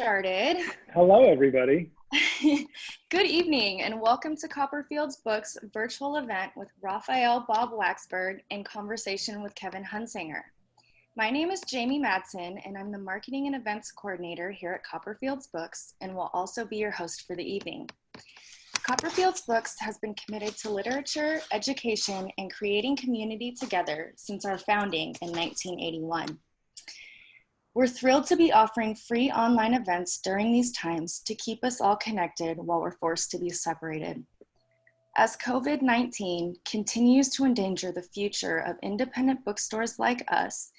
Started. Hello, everybody. Good evening and welcome to Copperfield's Books virtual event with Raphael Bob-Waksberg in conversation with Kevin Hunsanger. My name is Jamie Madsen and I'm the Marketing and Events Coordinator here at Copperfield's Books and will also be your host for the evening. Copperfield's Books has been committed to literature, education, and creating community together since our founding in 1981. We're thrilled to be offering free online events during these times to keep us all connected while we're forced to be separated. As COVID-19 continues to endanger the future of independent bookstores like us,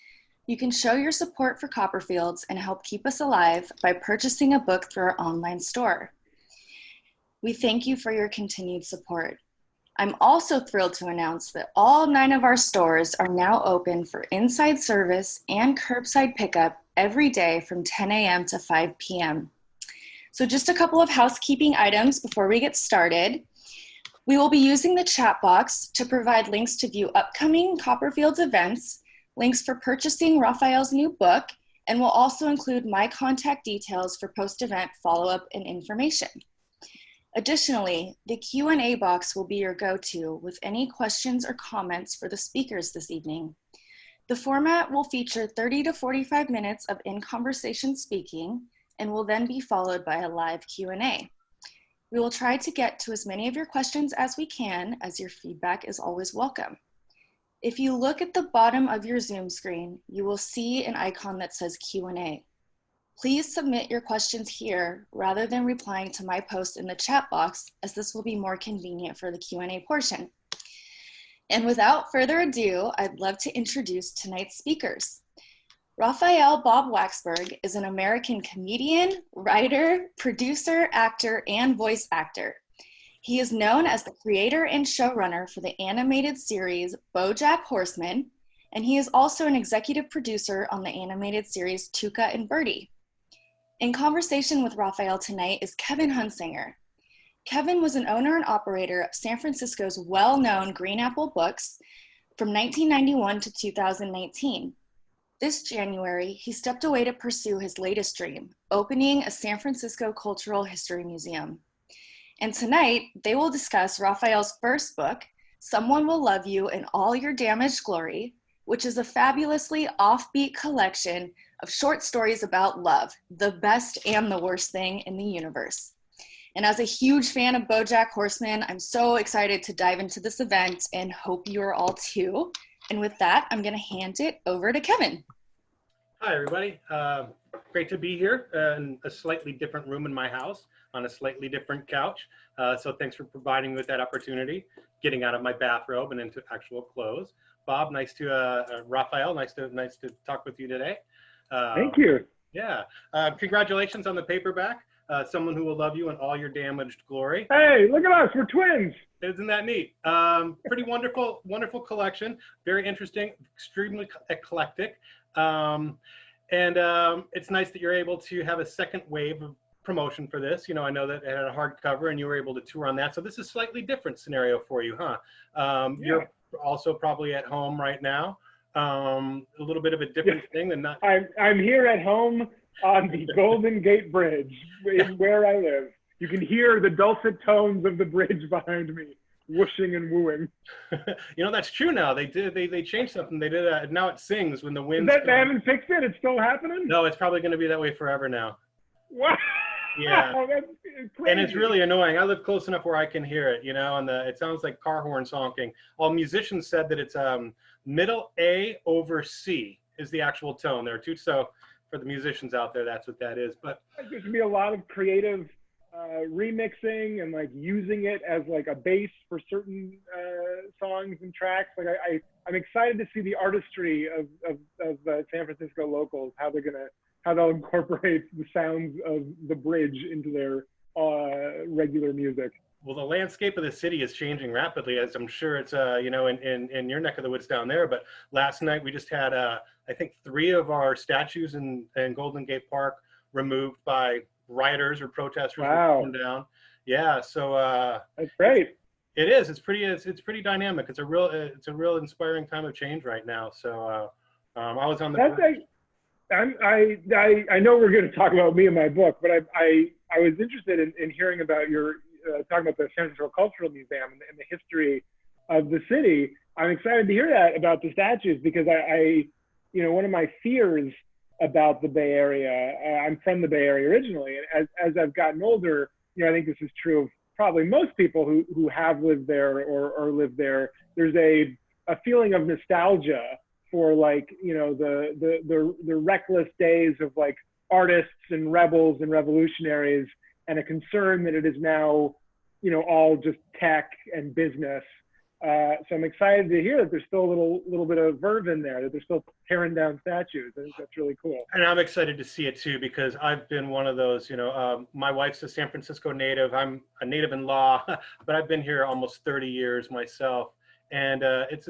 you can show your support for Copperfield's and help keep us alive by purchasing a book through our online store. We thank you for your continued support. I'm also thrilled to announce that all 9 of our stores are now open for inside service and curbside pickup every day from 10 a.m. to 5 p.m. So just a couple of housekeeping items before we get started. We will be using the chat box to provide links to view upcoming Copperfield's events, links for purchasing Raphael's new book, and we'll also include my contact details for post-event follow-up and information. Additionally, the Q&A box will be your go-to with any questions or comments for the speakers this evening. The format will feature 30 to 45 minutes of in-conversation speaking and will then be followed by a live Q&A. We will try to get to as many of your questions as we can, as your feedback is always welcome. If you look at the bottom of your Zoom screen, you will see an icon that says Q&A. Please submit your questions here rather than replying to my post in the chat box, as this will be more convenient for the Q&A portion. And without further ado, I'd love to introduce tonight's speakers. Raphael Bob-Waksberg is an American comedian, writer, producer, actor, and voice actor. He is known as the creator and showrunner for the animated series BoJack Horseman, and he is also an executive producer on the animated series Tuca and Birdie. In conversation with Raphael tonight is Kevin Hunsanger. Kevin was an owner and operator of San Francisco's well-known Green Apple Books from 1991 to 2019. This January, he stepped away to pursue his latest dream, opening a San Francisco Cultural History Museum. And tonight, they will discuss Raphael's first book, Someone Will Love You in All Your Damaged Glory, which is a fabulously offbeat collection of short stories about love, the best and the worst thing in the universe. And as a huge fan of BoJack Horseman, I'm so excited to dive into this event and hope you're all too. And with that, I'm gonna hand it over to Kevin. Hi, everybody. Great to be here in a slightly different room in my house on a slightly different couch. So thanks for providing me with that opportunity, getting out of my bathrobe and into actual clothes. Bob, Raphael, nice to talk with you today. Thank you. Yeah. Congratulations on the paperback. Someone Who Will Love You in All Your Damaged Glory. Hey, look at us. We're twins. Isn't that neat? Pretty wonderful collection. Very interesting, extremely eclectic. It's nice that you're able to have a second wave of promotion for this. You know, I know that it had a hardcover and you were able to tour on that. So this is a slightly different scenario for you, huh? Yeah. You're also probably at home right now. A little bit of a different thing than not. I'm here at home on the Golden Gate Bridge, where I live. You can hear the dulcet tones of the bridge behind me, whooshing and wooing. You know, that's true now. They changed something. They did now it sings when the wind. They haven't fixed it? It's still happening? No, it's probably going to be that way forever now. Wow. Yeah. That's crazy. And it's really annoying. I live close enough where I can hear it, you know, and it sounds like car horns honking. Well, musicians said that it's middle A over C is the actual tone. There are two, so for the musicians out there, that's what that is. But there's gonna be a lot of creative remixing and like using it as like a base for certain songs and tracks. Like I'm excited to see the artistry of San Francisco locals, how they'll incorporate the sounds of the bridge into their regular music. Well, the landscape of the city is changing rapidly, as I'm sure it's you know, in your neck of the woods down there. But last night we just had I think 3 of our statues in Golden Gate Park removed by rioters or protesters. Wow. Torn down. Yeah, so that's great. It is. It's pretty dynamic. It's a real inspiring time of change right now. So I was on the I know we're going to talk about me and my book, but I was interested in hearing about your talking about the San Francisco Cultural Museum and the history of the city. I'm excited to hear that about the statues because one of my fears about the Bay Area, I'm from the Bay Area originally, and as I've gotten older, I think this is true of probably most people who have lived there or live there. There's a feeling of nostalgia for the reckless days of like artists and rebels and revolutionaries, and a concern that it is now, all just tech and business. So I'm excited to hear that there's still a little bit of verve in there, that they're still tearing down statues. I think that's really cool. And I'm excited to see it too, because I've been one of those, my wife's a San Francisco native. I'm a native in law, but I've been here almost 30 years myself. And it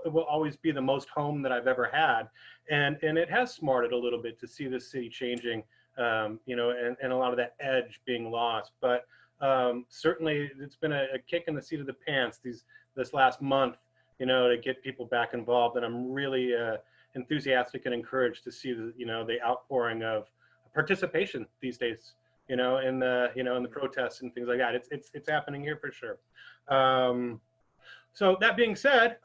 will always be the most home that I've ever had. And it has smarted a little bit to see this city changing, and a lot of that edge being lost. But certainly it's been a kick in the seat of the pants this last month, to get people back involved. And I'm really enthusiastic and encouraged to see the outpouring of participation these days, in the protests and things like that. It's happening here for sure. So that being said,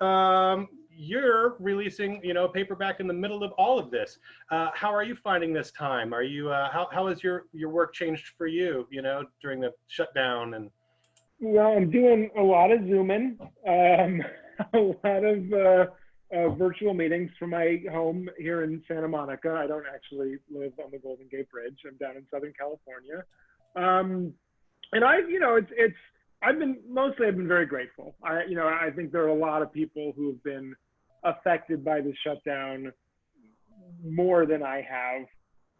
you're releasing, paperback in the middle of all of this. How are you finding this time? Are you, how has your work changed for you, during the shutdown? And well, I'm doing a lot of Zooming, a lot of virtual meetings from my home here in Santa Monica. I don't actually live on the Golden Gate Bridge. I'm down in Southern California. And I've been very grateful. I think there are a lot of people who have been affected by the shutdown more than I have.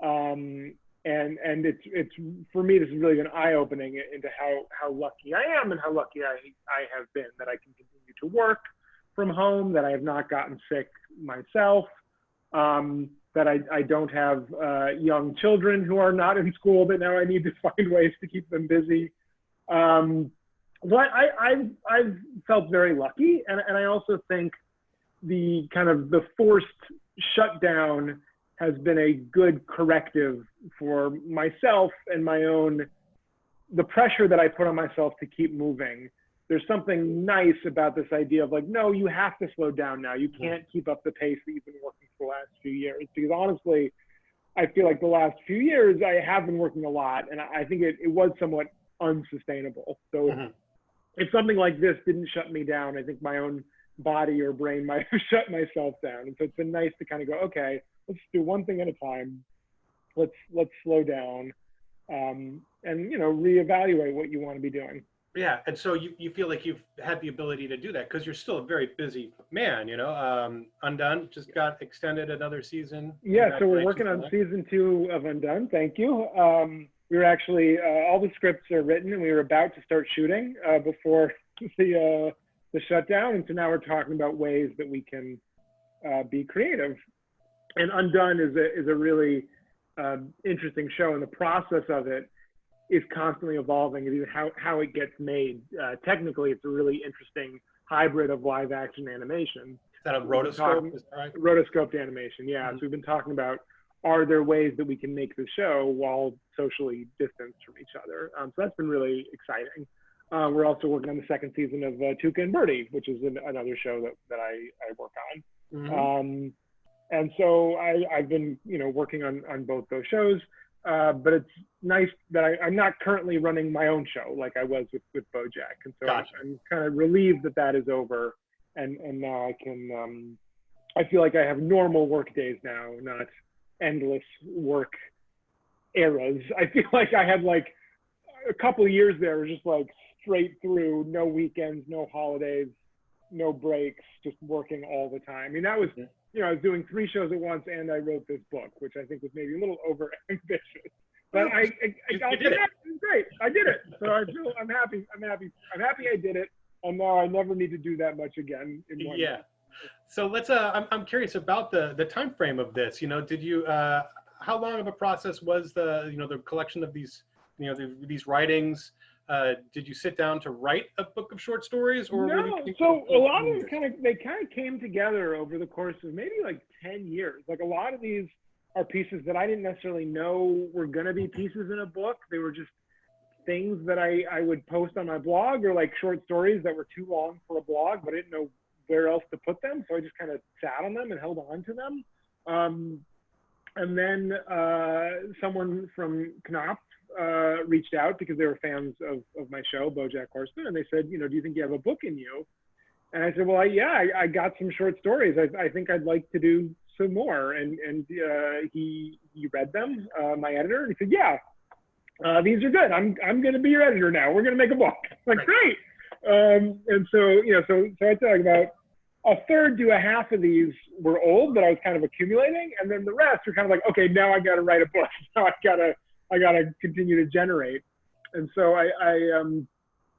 And it's for me, this has really been eye-opening into how lucky I am and how lucky I have been that I can continue to work from home, that I have not gotten sick myself, that I don't have young children who are not in school, but now I need to find ways to keep them busy. But I've felt very lucky, and I also think the forced shutdown has been a good corrective for myself and the pressure that I put on myself to keep moving. There's something nice about this idea of like, no, you have to slow down now. You can't keep up the pace that you've been working for the last few years. Because honestly, I feel like the last few years I have been working a lot, and I think it was somewhat unsustainable. So if something like this didn't shut me down, I think my own body or brain might have shut myself down. And so it's been nice to kind of go, okay, let's do one thing at a time. Let's slow down, and reevaluate what you want to be doing. Yeah, and so you feel like you've had the ability to do that because you're still a very busy man. Undone just got extended another season. Yeah, so we're working on season 2 of Undone. Thank you. We were actually all the scripts are written, and we were about to start shooting before the shutdown, and so now we're talking about ways that we can be creative. And Undone is a really interesting show, and the process of it is constantly evolving. It is how it gets made. Technically, it's a really interesting hybrid of live action animation. Is that a rotoscope? Is that right? Rotoscoped animation, yeah. So we've been talking about, are there ways that we can make the show while socially distanced from each other? So that's been really exciting. We're also working on the second season of Tuca and Birdie, which is another show that I work on. And so I've been, working on both those shows. But it's nice that I'm not currently running my own show like I was with BoJack. And so gotcha. I'm kind of relieved that is over. And now I can, I feel like I have normal work days now, not endless work eras. I feel like I had like a couple of years there was just like straight through, no weekends, no holidays, no breaks, just working all the time. I mean, that was, I was doing 3 shows at once, and I wrote this book, which I think was maybe a little over ambitious. But I did it. It was great. I did it. So I'm happy. I did it, and now I never need to do that much again in one month. So let's. I'm curious about the time frame of this. Did you? How long of a process was the the collection of these these writings? Did you sit down to write a book of short stories, or were No, you so a lot of them kind of came together over the course of maybe like 10 years. Like a lot of these are pieces that I didn't necessarily know were going to be pieces in a book. They were just things that I would post on my blog, or like short stories that were too long for a blog, but I didn't know where else to put them. So I just kind of sat on them and held on to them. And then someone from Knopf reached out because they were fans of my show, BoJack Horseman, and they said, do you think you have a book in you? And I said, well, I got some short stories. I think I'd like to do some more. And he read them, my editor, and he said, yeah, these are good. I'm going to be your editor now. We're going to make a book. I'm like, great. And so, so I'd say like about a third to a half of these were old that I was kind of accumulating. And then the rest were kind of like, okay, now I got to write a book. Now I gotta continue to generate. And so I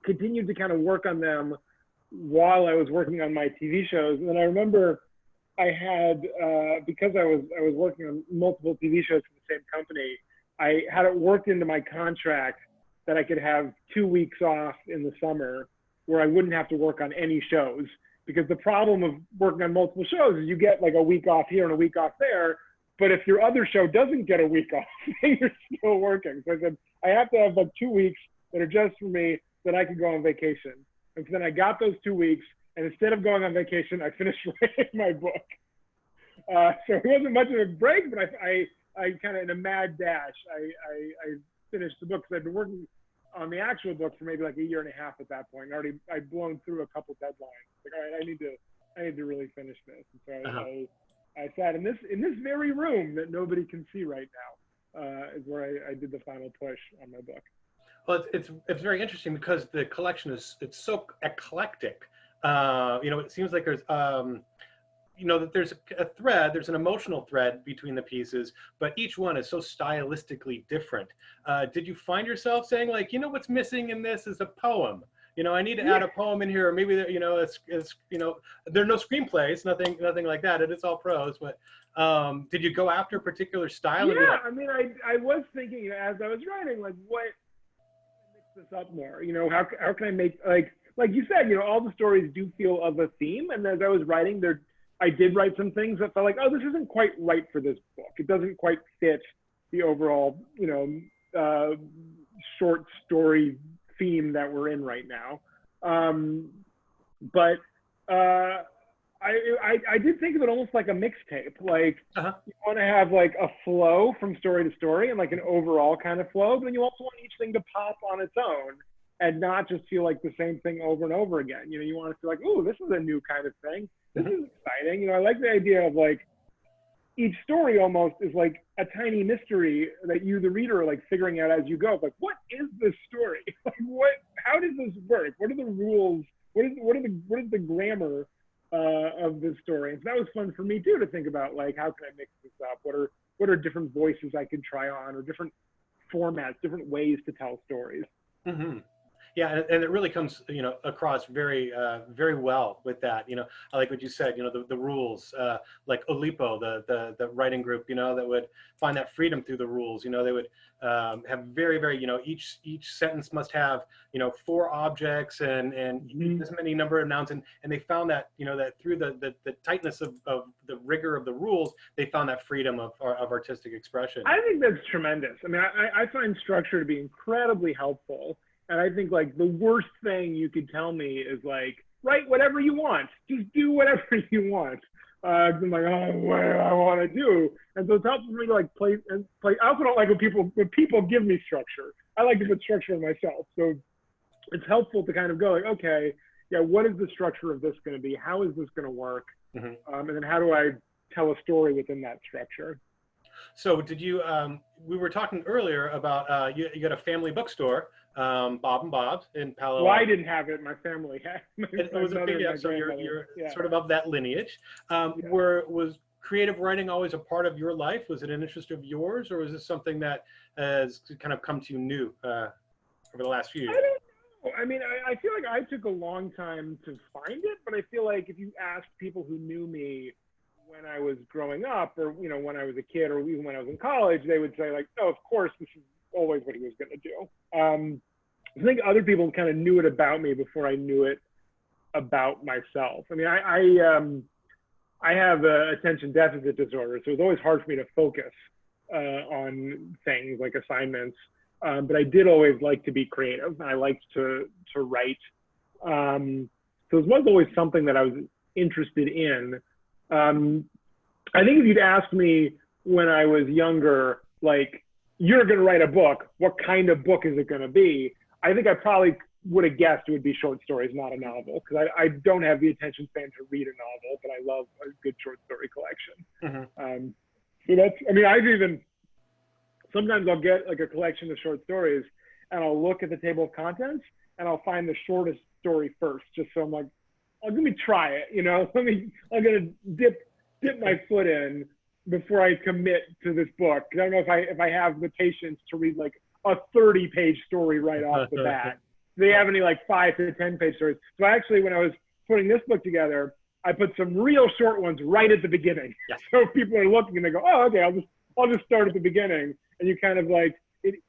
continued to kind of work on them while I was working on my TV shows. And then I remember I had, because I was working on multiple TV shows for the same company, I had it worked into my contract that I could have 2 weeks off in the summer where I wouldn't have to work on any shows. Because the problem of working on multiple shows is you get like a week off here and a week off there. But if your other show doesn't get a week off, then you're still working. So I said, I have to have like 2 weeks that are just for me, that I could go on vacation. And so then I got those 2 weeks, and instead of going on vacation, I finished writing my book. So it wasn't much of a break, but I kind of, in a mad dash, I finished the book, because I'd been working on the actual book for maybe like a year and a half at that point. I'd blown through a couple deadlines. Like, all right, I need to really finish this. And so I sat in this very room that nobody can see right now, is where I did the final push on my book. Well, it's very interesting because the collection it's so eclectic. It seems like there's that there's a thread, there's an emotional thread between the pieces, but each one is so stylistically different. Did you find yourself saying like, what's missing in this is a poem? I need to add a poem in here, or maybe there are no screenplays, nothing like that. It's all prose. But did you go after a particular style? Yeah, I mean, I was thinking as I was writing, like, what mix this up more? How can I make like you said, all the stories do feel of a theme, and as I was writing, I did write some things that felt like, oh, this isn't quite right for this book. It doesn't quite fit the overall, short story theme that we're in right now. But I did think of it almost like a mixtape. Like, you want to have like a flow from story to story and like an overall kind of flow, but then you also want each thing to pop on its own and not just feel like the same thing over and over again. You want to feel like, oh, this is a new kind of thing. This is exciting. I like the idea of like each story almost is like a tiny mystery that you, the reader, are like figuring out as you go. Like, what is this story? Like, how does this work? What are the rules? What is the grammar of this story? And so that was fun for me too, to think about like, how can I mix this up? What are different voices I could try on, or different formats, different ways to tell stories? Mm-hmm. Yeah, and it really comes, across very, very well with that. I like what you said. The rules, like Olipo, the writing group, that would find that freedom through the rules. They would have very, very, each sentence must have, 4 objects and this many number of nouns, and they found that, that through the tightness of the rigor of the rules, they found that freedom of artistic expression. I think that's tremendous. I mean, I find structure to be incredibly helpful. And I think like the worst thing you could tell me is like, write whatever you want. Just do whatever you want. I'm like, oh, what do I want to do? And so it's helpful for me to like play. I also don't like when people give me structure. I like to put structure in myself. So it's helpful to kind of go like, okay, yeah, what is the structure of this going to be? How is this going to work? Mm-hmm. And then how do I tell a story within that structure? So did you, we were talking earlier about, you got a family bookstore, Bob and Bob's in Palo Alto. Well, I didn't have it. My family had it. Was a big, so you're sort of that lineage. Was creative writing always a part of your life? Was it an interest of yours, or was this something that has kind of come to you new over the last few years? I don't know. I mean, I feel like I took a long time to find it, but I feel like if you asked people who knew me when I was growing up, or when I was a kid, or even when I was in college, they would say like, "No, of course, this is always what he was going to do." I think other people kind of knew it about me before I knew it about myself. I mean, I have attention deficit disorder, so it's always hard for me to focus on things like assignments. But I did always like to be creative. I liked to write. So it was always something that I was interested in. I think if you'd asked me when I was younger, like, you're going to write a book, what kind of book is it going to be? I think I probably would have guessed it would be short stories, not a novel, because I don't have the attention span to read a novel, but I love a good short story collection. Mm-hmm. So that's, I mean, sometimes I'll get like a collection of short stories and I'll look at the table of contents and I'll find the shortest story first, just so I'm like, oh, let me try it, you know, I'm going to dip my foot in before I commit to this book. Because I don't know if I have the patience to read like a 30-page story right off the bat. They have any like 5 to 10-page stories. So actually, when I was putting this book together, I put some real short ones right at the beginning. Yeah. So people are looking and they go, oh, okay, I'll just start at the beginning. And you kind of like,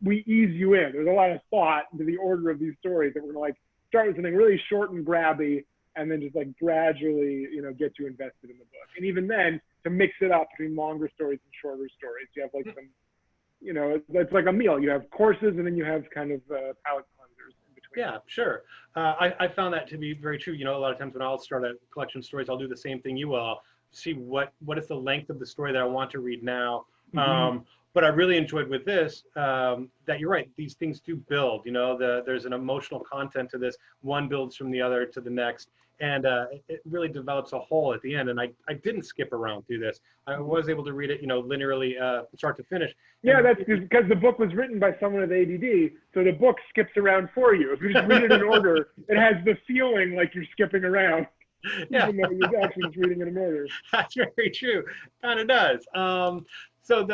we ease you in. There's a lot of thought into the order of these stories that we're gonna like start with something really short and grabby, and then just like gradually, you know, get you invested in the book. And even then, to mix it up between longer stories and shorter stories, you have like some, you know, it's like a meal. You have courses and then you have kind of palate cleansers in between. Yeah, sure. I found that to be very true. You know, a lot of times when I'll start a collection of stories, I'll do the same thing you will. I'll see what is the length of the story that I want to read now. Mm-hmm. But I really enjoyed with this, that you're right, these things do build, you know, there's an emotional content to this. One builds from the other to the next. And it really develops a whole at the end. And I didn't skip around through this. I was able to read it, you know, linearly, start to finish. Yeah, that's because the book was written by someone with ADD. So the book skips around for you. If you just read it in order, it has the feeling like you're skipping around. Yeah. Even though you're actually just reading it in order. That's very true. Kind of does. So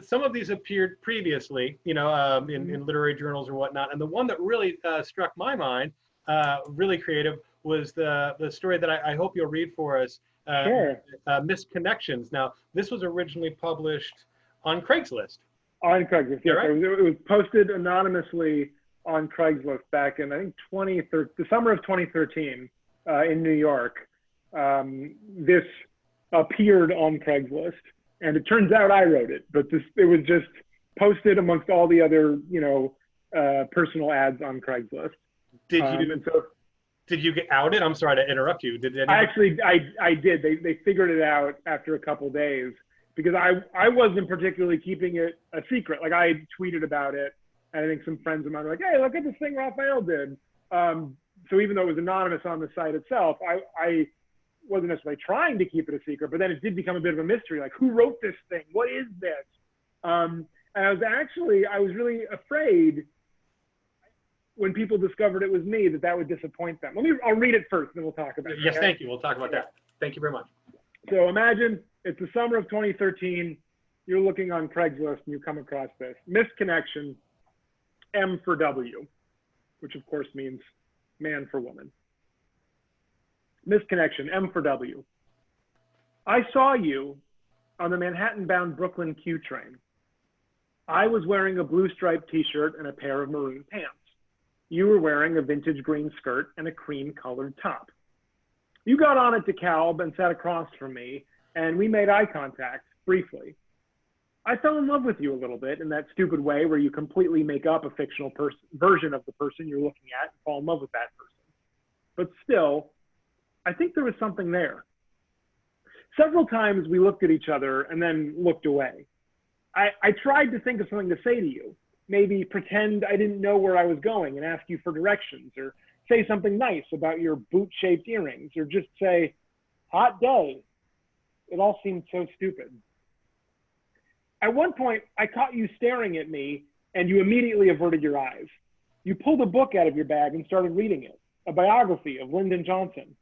some of these appeared previously, you know, in literary journals or whatnot. And the one that really struck my mind, really creative, was the story that I hope you'll read for us, sure. Misconnections. Now, this was originally published on Craigslist. On Craigslist, yeah. Right? It was posted anonymously on Craigslist back in, I think, the summer of 2013 in New York. This appeared on Craigslist, and it turns out I wrote it, but it was just posted amongst all the other, you know, personal ads on Craigslist. Did you get outed? I'm sorry to interrupt you. I did. They figured it out after a couple days, because I wasn't particularly keeping it a secret. Like, I tweeted about it, and I think some friends of mine were like, hey, look at this thing Raphael did. So even though it was anonymous on the site itself, I wasn't necessarily trying to keep it a secret, but then it did become a bit of a mystery. Like, who wrote this thing? What is this? And I was really afraid when people discovered it was me, that would disappoint them. I'll read it first, then we'll talk about it. Yes, okay? Thank you. We'll talk about that. Thank you very much. So imagine it's the summer of 2013. You're looking on Craigslist and you come across this. Misconnection, M for W, which of course means man for woman. Misconnection, M for W. I saw you on the Manhattan-bound Brooklyn Q train. I was wearing a blue striped t-shirt and a pair of maroon pants. You were wearing a vintage green skirt and a cream-colored top. You got on at DeKalb and sat across from me, and we made eye contact briefly. I fell in love with you a little bit in that stupid way where you completely make up a fictional version of the person you're looking at and fall in love with that person. But still, I think there was something there. Several times we looked at each other and then looked away. I tried to think of something to say to you. Maybe pretend I didn't know where I was going and ask you for directions, or say something nice about your boot-shaped earrings, or just say, hot day. It all seemed so stupid. At one point, I caught you staring at me, and you immediately averted your eyes. You pulled a book out of your bag and started reading it, a biography of Lyndon Johnson.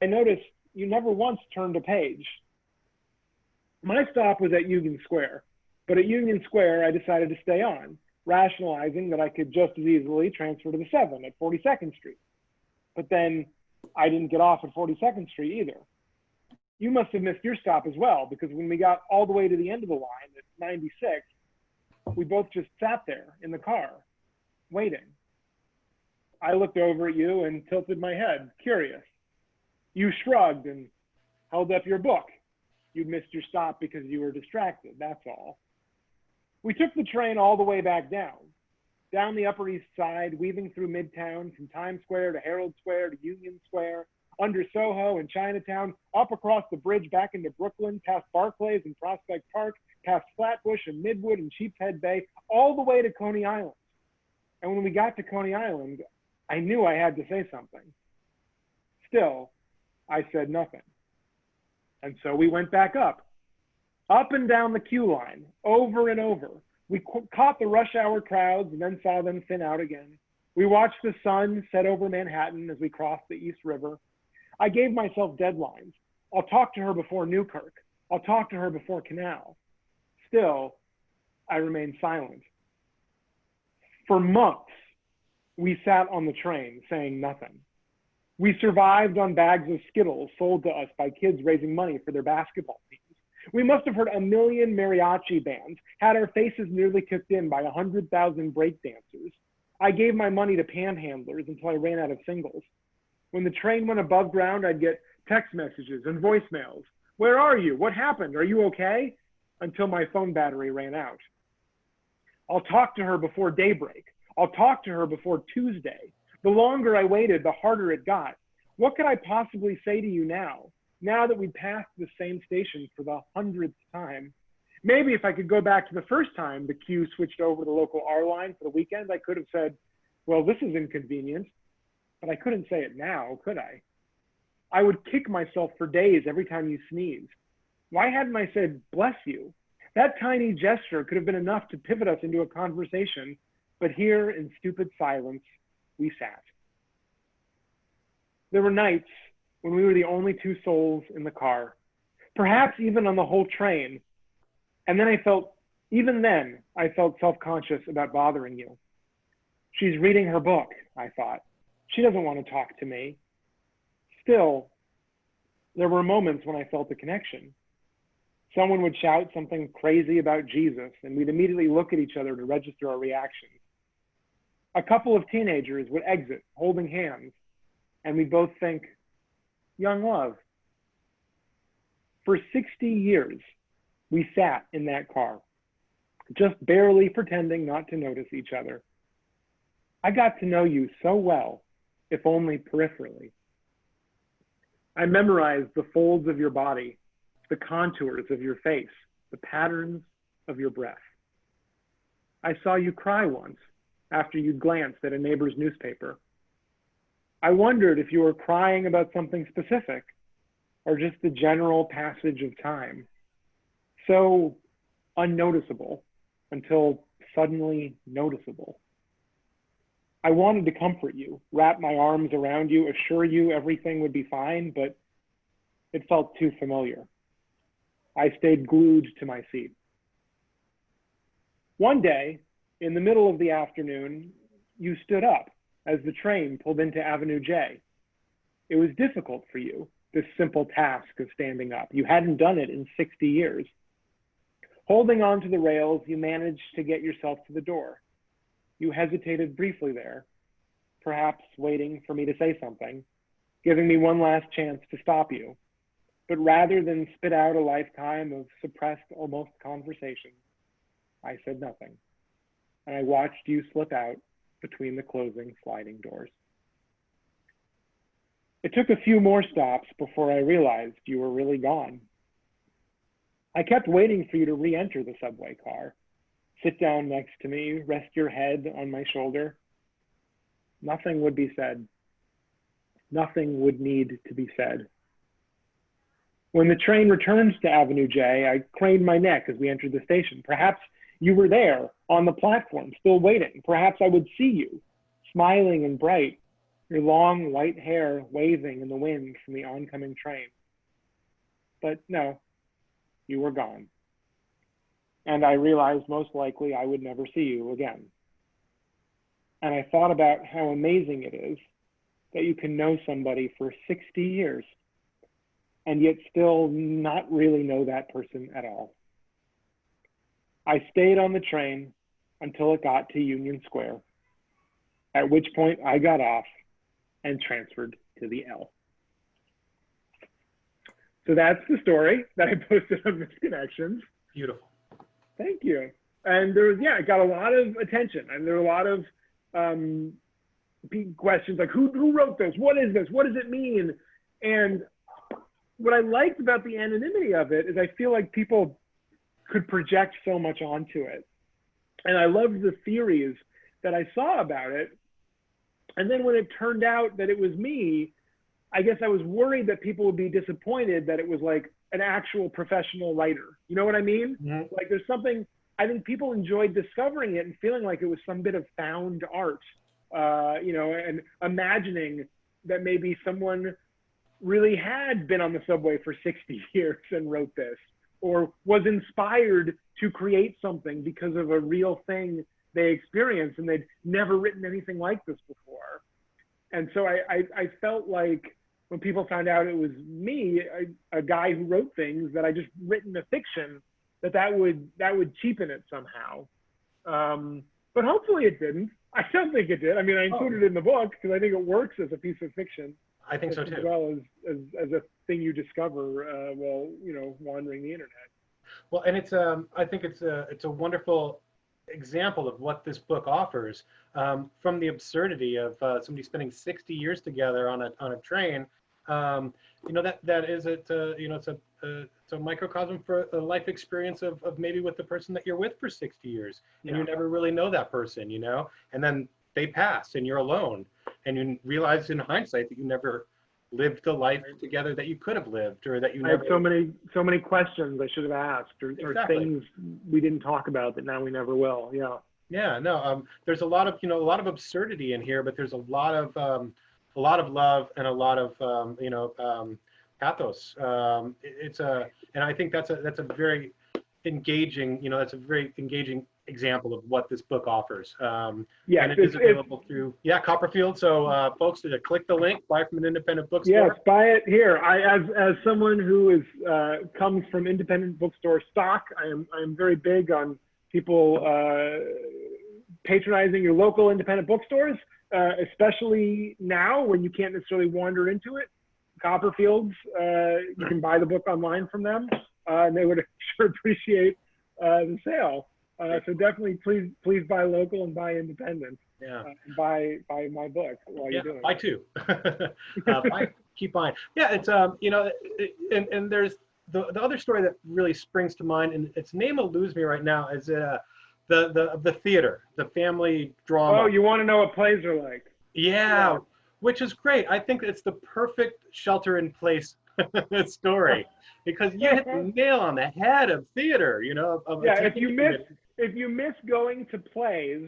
I noticed you never once turned a page. My stop was at Union Square. But at Union Square, I decided to stay on, rationalizing that I could just as easily transfer to the 7 at 42nd Street. But then I didn't get off at 42nd Street either. You must have missed your stop as well, because when we got all the way to the end of the line at 96, we both just sat there in the car, waiting. I looked over at you and tilted my head, curious. You shrugged and held up your book. You'd missed your stop because you were distracted, that's all. We took the train all the way back down the Upper East Side, weaving through Midtown from Times Square to Herald Square to Union Square, under Soho and Chinatown, up across the bridge back into Brooklyn, past Barclays and Prospect Park, past Flatbush and Midwood and Sheepshead Bay, all the way to Coney Island. And when we got to Coney Island, I knew I had to say something. Still, I said nothing. And so we went back up and down the queue line, over and over. We caught the rush hour crowds and then saw them thin out again. We watched the sun set over Manhattan as we crossed the East River. I gave myself deadlines. I'll talk to her before Newkirk. I'll talk to her before Canal. Still, I remained silent. For months, we sat on the train saying nothing. We survived on bags of Skittles sold to us by kids raising money for their basketball teams. We must have heard a million mariachi bands, had our faces nearly kicked in by 100,000 breakdancers. I gave my money to panhandlers until I ran out of singles. When the train went above ground, I'd get text messages and voicemails. Where are you? What happened? Are you okay? Until my phone battery ran out. I'll talk to her before daybreak. I'll talk to her before Tuesday. The longer I waited, the harder it got. What could I possibly say to you now that we passed the same station for the 100th time? Maybe if I could go back to the first time the queue switched over to the local R line for the weekend, I could have said, well, this is inconvenient. But I couldn't say it now, could I? I would kick myself for days every time you sneezed. Why hadn't I said, bless you? That tiny gesture could have been enough to pivot us into a conversation, but here in stupid silence, we sat. There were nights when we were the only two souls in the car, perhaps even on the whole train. And then I felt self-conscious about bothering you. She's reading her book, I thought. She doesn't want to talk to me. Still, there were moments when I felt a connection. Someone would shout something crazy about Jesus, and we'd immediately look at each other to register our reactions. A couple of teenagers would exit holding hands, and we'd both think, young love. For 60 years, we sat in that car, just barely pretending not to notice each other. I got to know you so well, if only peripherally. I memorized the folds of your body, the contours of your face, the patterns of your breath. I saw you cry once after you glanced at a neighbor's newspaper. I wondered if you were crying about something specific or just the general passage of time. So unnoticeable until suddenly noticeable. I wanted to comfort you, wrap my arms around you, assure you everything would be fine, but it felt too familiar. I stayed glued to my seat. One day, in the middle of the afternoon, you stood up as the train pulled into Avenue J. It was difficult for you, this simple task of standing up. You hadn't done it in 60 years. Holding on to the rails, you managed to get yourself to the door. You hesitated briefly there, perhaps waiting for me to say something, giving me one last chance to stop you. But rather than spit out a lifetime of suppressed almost conversation, I said nothing. And I watched you slip out between the closing sliding doors. It took a few more stops before I realized you were really gone. I kept waiting for you to re-enter the subway car. Sit down next to me, rest your head on my shoulder. Nothing would be said. Nothing would need to be said. When the train returns to Avenue J, I craned my neck as we entered the station. Perhaps you were there on the platform, still waiting. Perhaps I would see you, smiling and bright, your long white hair waving in the wind from the oncoming train. But no, you were gone. And I realized most likely I would never see you again. And I thought about how amazing it is that you can know somebody for 60 years and yet still not really know that person at all. I stayed on the train until it got to Union Square. at which point I got off and transferred to the L. So that's the story that I posted on Misconnections. Beautiful. Thank you. And there was, yeah, it got a lot of attention, and there were a lot of questions like, who wrote this? What is this? What does it mean? And what I liked about the anonymity of it is I feel like people could project so much onto it. And I loved the theories that I saw about it. And then when it turned out that it was me, I guess I was worried that people would be disappointed that it was like an actual professional writer. You know what I mean? Mm-hmm. Like there's something, I think people enjoyed discovering it and feeling like it was some bit of found art, you know, and imagining that maybe someone really had been on the subway for 60 years and wrote this, or was inspired to create something because of a real thing they experienced and they'd never written anything like this before. And so I felt like when people found out it was me, a guy who wrote things that I just written a fiction, that would cheapen it somehow. But hopefully it didn't. I don't think it did. I mean, I included it in the book because I think it works as a piece of fiction. I think so too. As well as a thing you discover while, you know, wandering the internet. Well, and it's I think it's a wonderful example of what this book offers, from the absurdity of somebody spending 60 years together on a train. You know, that is you know, it's a microcosm for a life experience of maybe with the person that you're with for 60 years, and you never really know that person, you know, and then they pass and you're alone, and you realize in hindsight that you never lived the life together that you could have lived, or that you never. I had so many questions I should have asked, or things we didn't talk about that now we never will. Yeah. Yeah. No. There's a lot of absurdity in here, but there's a lot of love and a lot of pathos. And I think that's a very engaging, that's a very engaging example of what this book offers. Yeah, and it is available through Copperfield. So folks, click the link, buy from an independent bookstore. Yes, buy it here. As someone who is comes from independent bookstore stock, I am very big on people patronizing your local independent bookstores, especially now when you can't necessarily wander into it. Copperfields, you can buy the book online from them, and they would sure appreciate the sale. So definitely, please buy local and buy independent. Yeah. And buy my book while you're doing it. Buy two. Keep buying. Yeah, it's and there's the other story that really springs to mind, and its name eludes me right now, is the theater, the family drama. Oh, you want to know what plays are like? Yeah, which is great. I think it's the perfect shelter in place story, because you hit the nail on the head of theater. If you miss going to plays,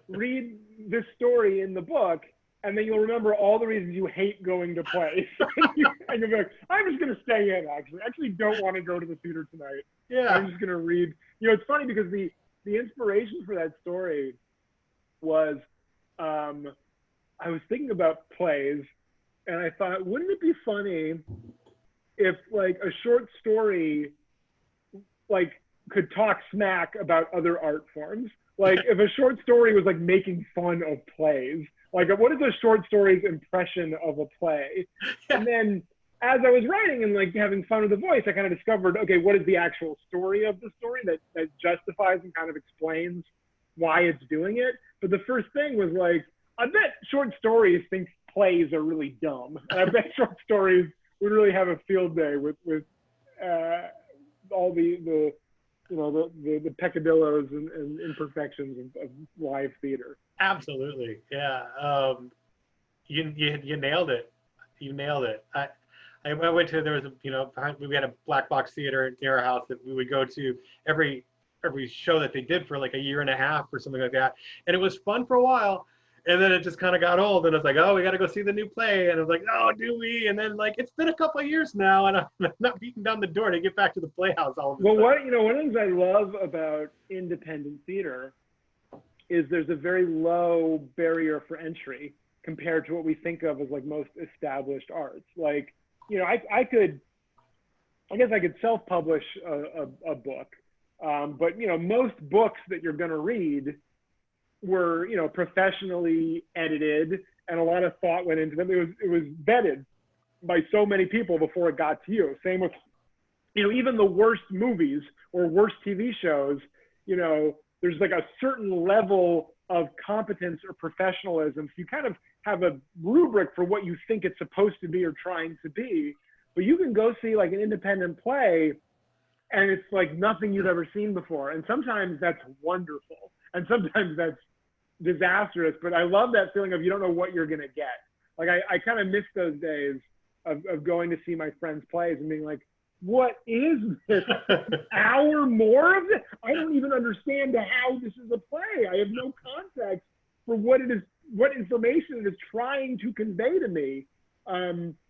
read this story in the book, and then you'll remember all the reasons you hate going to plays. And you'll be like, I'm just going to stay in, actually. I actually don't want to go to the theater tonight. Yeah. I'm just going to read. It's funny because the inspiration for that story was, I was thinking about plays, and I thought, wouldn't it be funny if, like, a short story, like, could talk smack about other art forms? Like, if a short story was like making fun of plays, like, what is a short story's impression of a play? And then as I was writing and like having fun with the voice, I kind of discovered, okay, what is the actual story of the story that justifies and kind of explains why it's doing it? But the first thing was like, I bet short stories think plays are really dumb. And I bet short stories would really have a field day with all the peccadillos and imperfections of live theater. Absolutely, yeah. You nailed it. You nailed it. I went to, there was we had a black box theater near our house that we would go to every show that they did for like a year and a half or something like that, and it was fun for a while. And then it just kind of got old, and it's like, oh, we got to go see the new play. And I was like, oh, do we? And then, like, it's been a couple of years now, and I'm not beating down the door to get back to the Playhouse all of a sudden. Well, one of the things I love about independent theater is there's a very low barrier for entry compared to what we think of as like most established arts. Like, I guess I could self-publish a book, but most books that you're going to read were, you know, professionally edited, and a lot of thought went into them. It was vetted by so many people before it got to you. Same with, you know, even the worst movies or worst TV shows, you know, there's like a certain level of competence or professionalism. So you kind of have a rubric for what you think it's supposed to be or trying to be. But you can go see like an independent play and it's like nothing you've ever seen before. And sometimes that's wonderful. And sometimes that's disastrous. But I love that feeling of you don't know what you're going to get. Like I kind of miss those days of going to see my friends' plays and being like, what is this? Hour more of this? I don't even understand how this is a play. I have no context for what it is, what information it is trying to convey to me.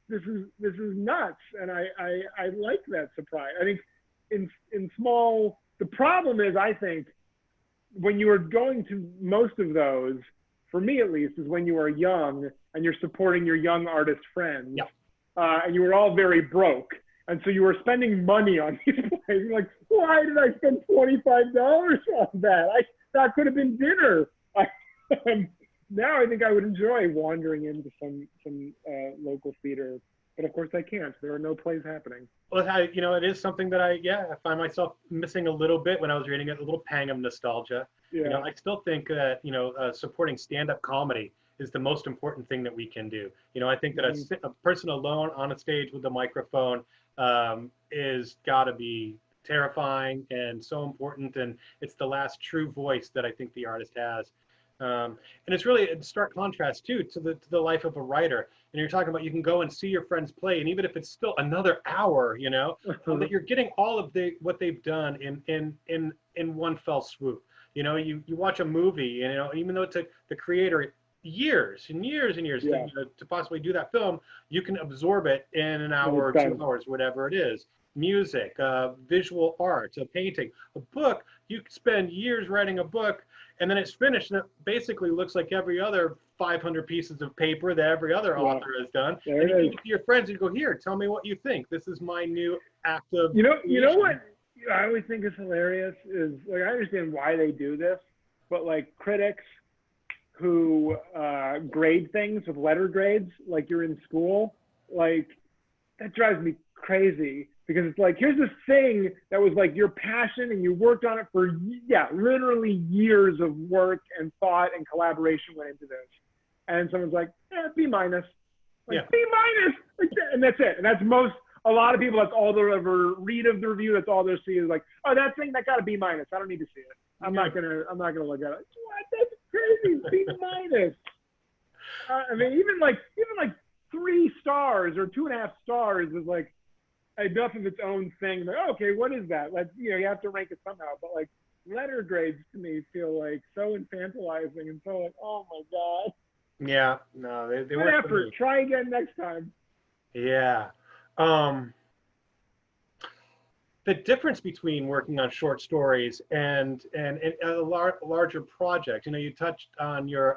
This is nuts, and I like that surprise. I think in small, the problem is, I think when you are going to most of those, for me at least, is when you are young and you're supporting your young artist friends, yep. And you were all very broke. And so you were spending money on these plays. You're like, why did I spend $25 on that? That could have been dinner. Now I think I would enjoy wandering into some local theater, but of course I can't. There are no plays happening. Well, you know, it is something that I find myself missing a little bit when I was reading it, a little pang of nostalgia. Yeah. You know, I still think that, you know, supporting stand-up comedy is the most important thing that we can do. You know, I think that a person alone on a stage with a microphone is got to be terrifying and so important, and it's the last true voice that I think the artist has. And it's really in stark contrast too to the life of a writer. And you're talking about you can go and see your friends play, and even if it's still another hour, you know, that you're getting all of what they've done in one fell swoop. You know, you watch a movie, you know, even though it took the creator years and years and years to possibly do that film, you can absorb it in an hour or 2 hours, whatever it is. Music, visual art, a painting, a book. You spend years writing a book, and then it's finished, and it basically looks like every other 500 pieces of paper that every other author has done. And you give it to your friends and you go, here, tell me what you think. This is my new act of creation. You know what I always think is hilarious is, like, I understand why they do this, but like critics who grade things with letter grades like you're in school, like that drives me crazy, because it's like, here's this thing that was like your passion and you worked on it for literally years of work and thought and collaboration went into this, and someone's like, B minus, like B minus, like that, and that's it. And that's a lot of people, that's all they'll ever read of the review. That's all they'll see is like, oh, that thing that got a B minus, I don't need to see it. I'm not gonna look at it. What? That's crazy. B minus. I mean, even like 3 stars or 2.5 stars is like enough of its own thing. Like, oh, okay, what is that? Like, you know, you have to rank it somehow. But like letter grades to me feel like so infantilizing and so like, oh my god. Yeah, no, they Good work. effort. Try again next time. Yeah. The difference between working on short stories and a larger project, you know, you touched on your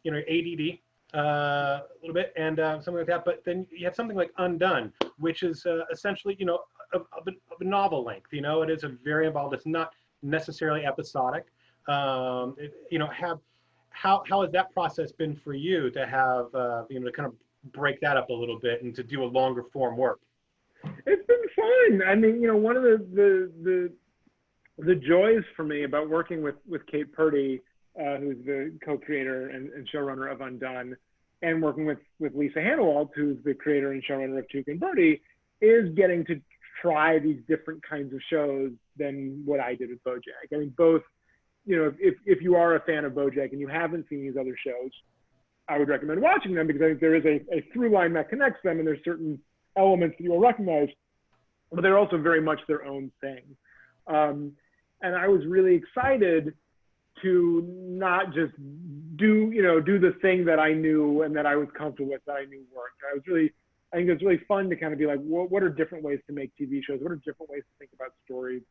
you know, ADD a little bit and something like that, but then you have something like Undone, which is essentially, you know, of a novel length. You know, it is a very involved. It's not necessarily episodic. You know, how has that process been for you to have you know, to kind of break that up a little bit and to do a longer form work? It's been fun. I mean, you know, one of the joys for me about working with Kate Purdy, who's the co-creator and showrunner of Undone, and working with Lisa Hanawalt, who's the creator and showrunner of Tuca and Birdie, is getting to try these different kinds of shows than what I did with BoJack. I mean, both, you know, if you are a fan of BoJack and you haven't seen these other shows, I would recommend watching them, because I think there is a through line that connects them, and there's certain elements that you will recognize, but they're also very much their own thing. And I was really excited to not just do the thing that I knew and that I was comfortable with, that I knew worked. I think it's really fun to kind of be like, what are different ways to make TV shows? What are different ways to think about stories?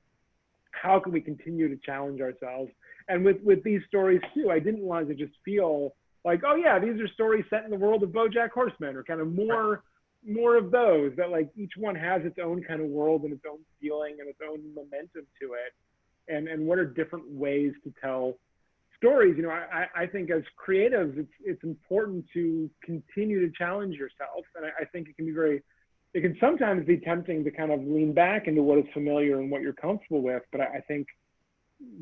How can we continue to challenge ourselves? And with these stories too, I didn't want it to just feel like, oh yeah, these are stories set in the world of BoJack Horseman, or kind of more of those, that like each one has its own kind of world and its own feeling and its own momentum to it. And what are different ways to tell stories, you know, I think as creatives, it's important to continue to challenge yourself. And I think it can sometimes be tempting to kind of lean back into what is familiar and what you're comfortable with. But I think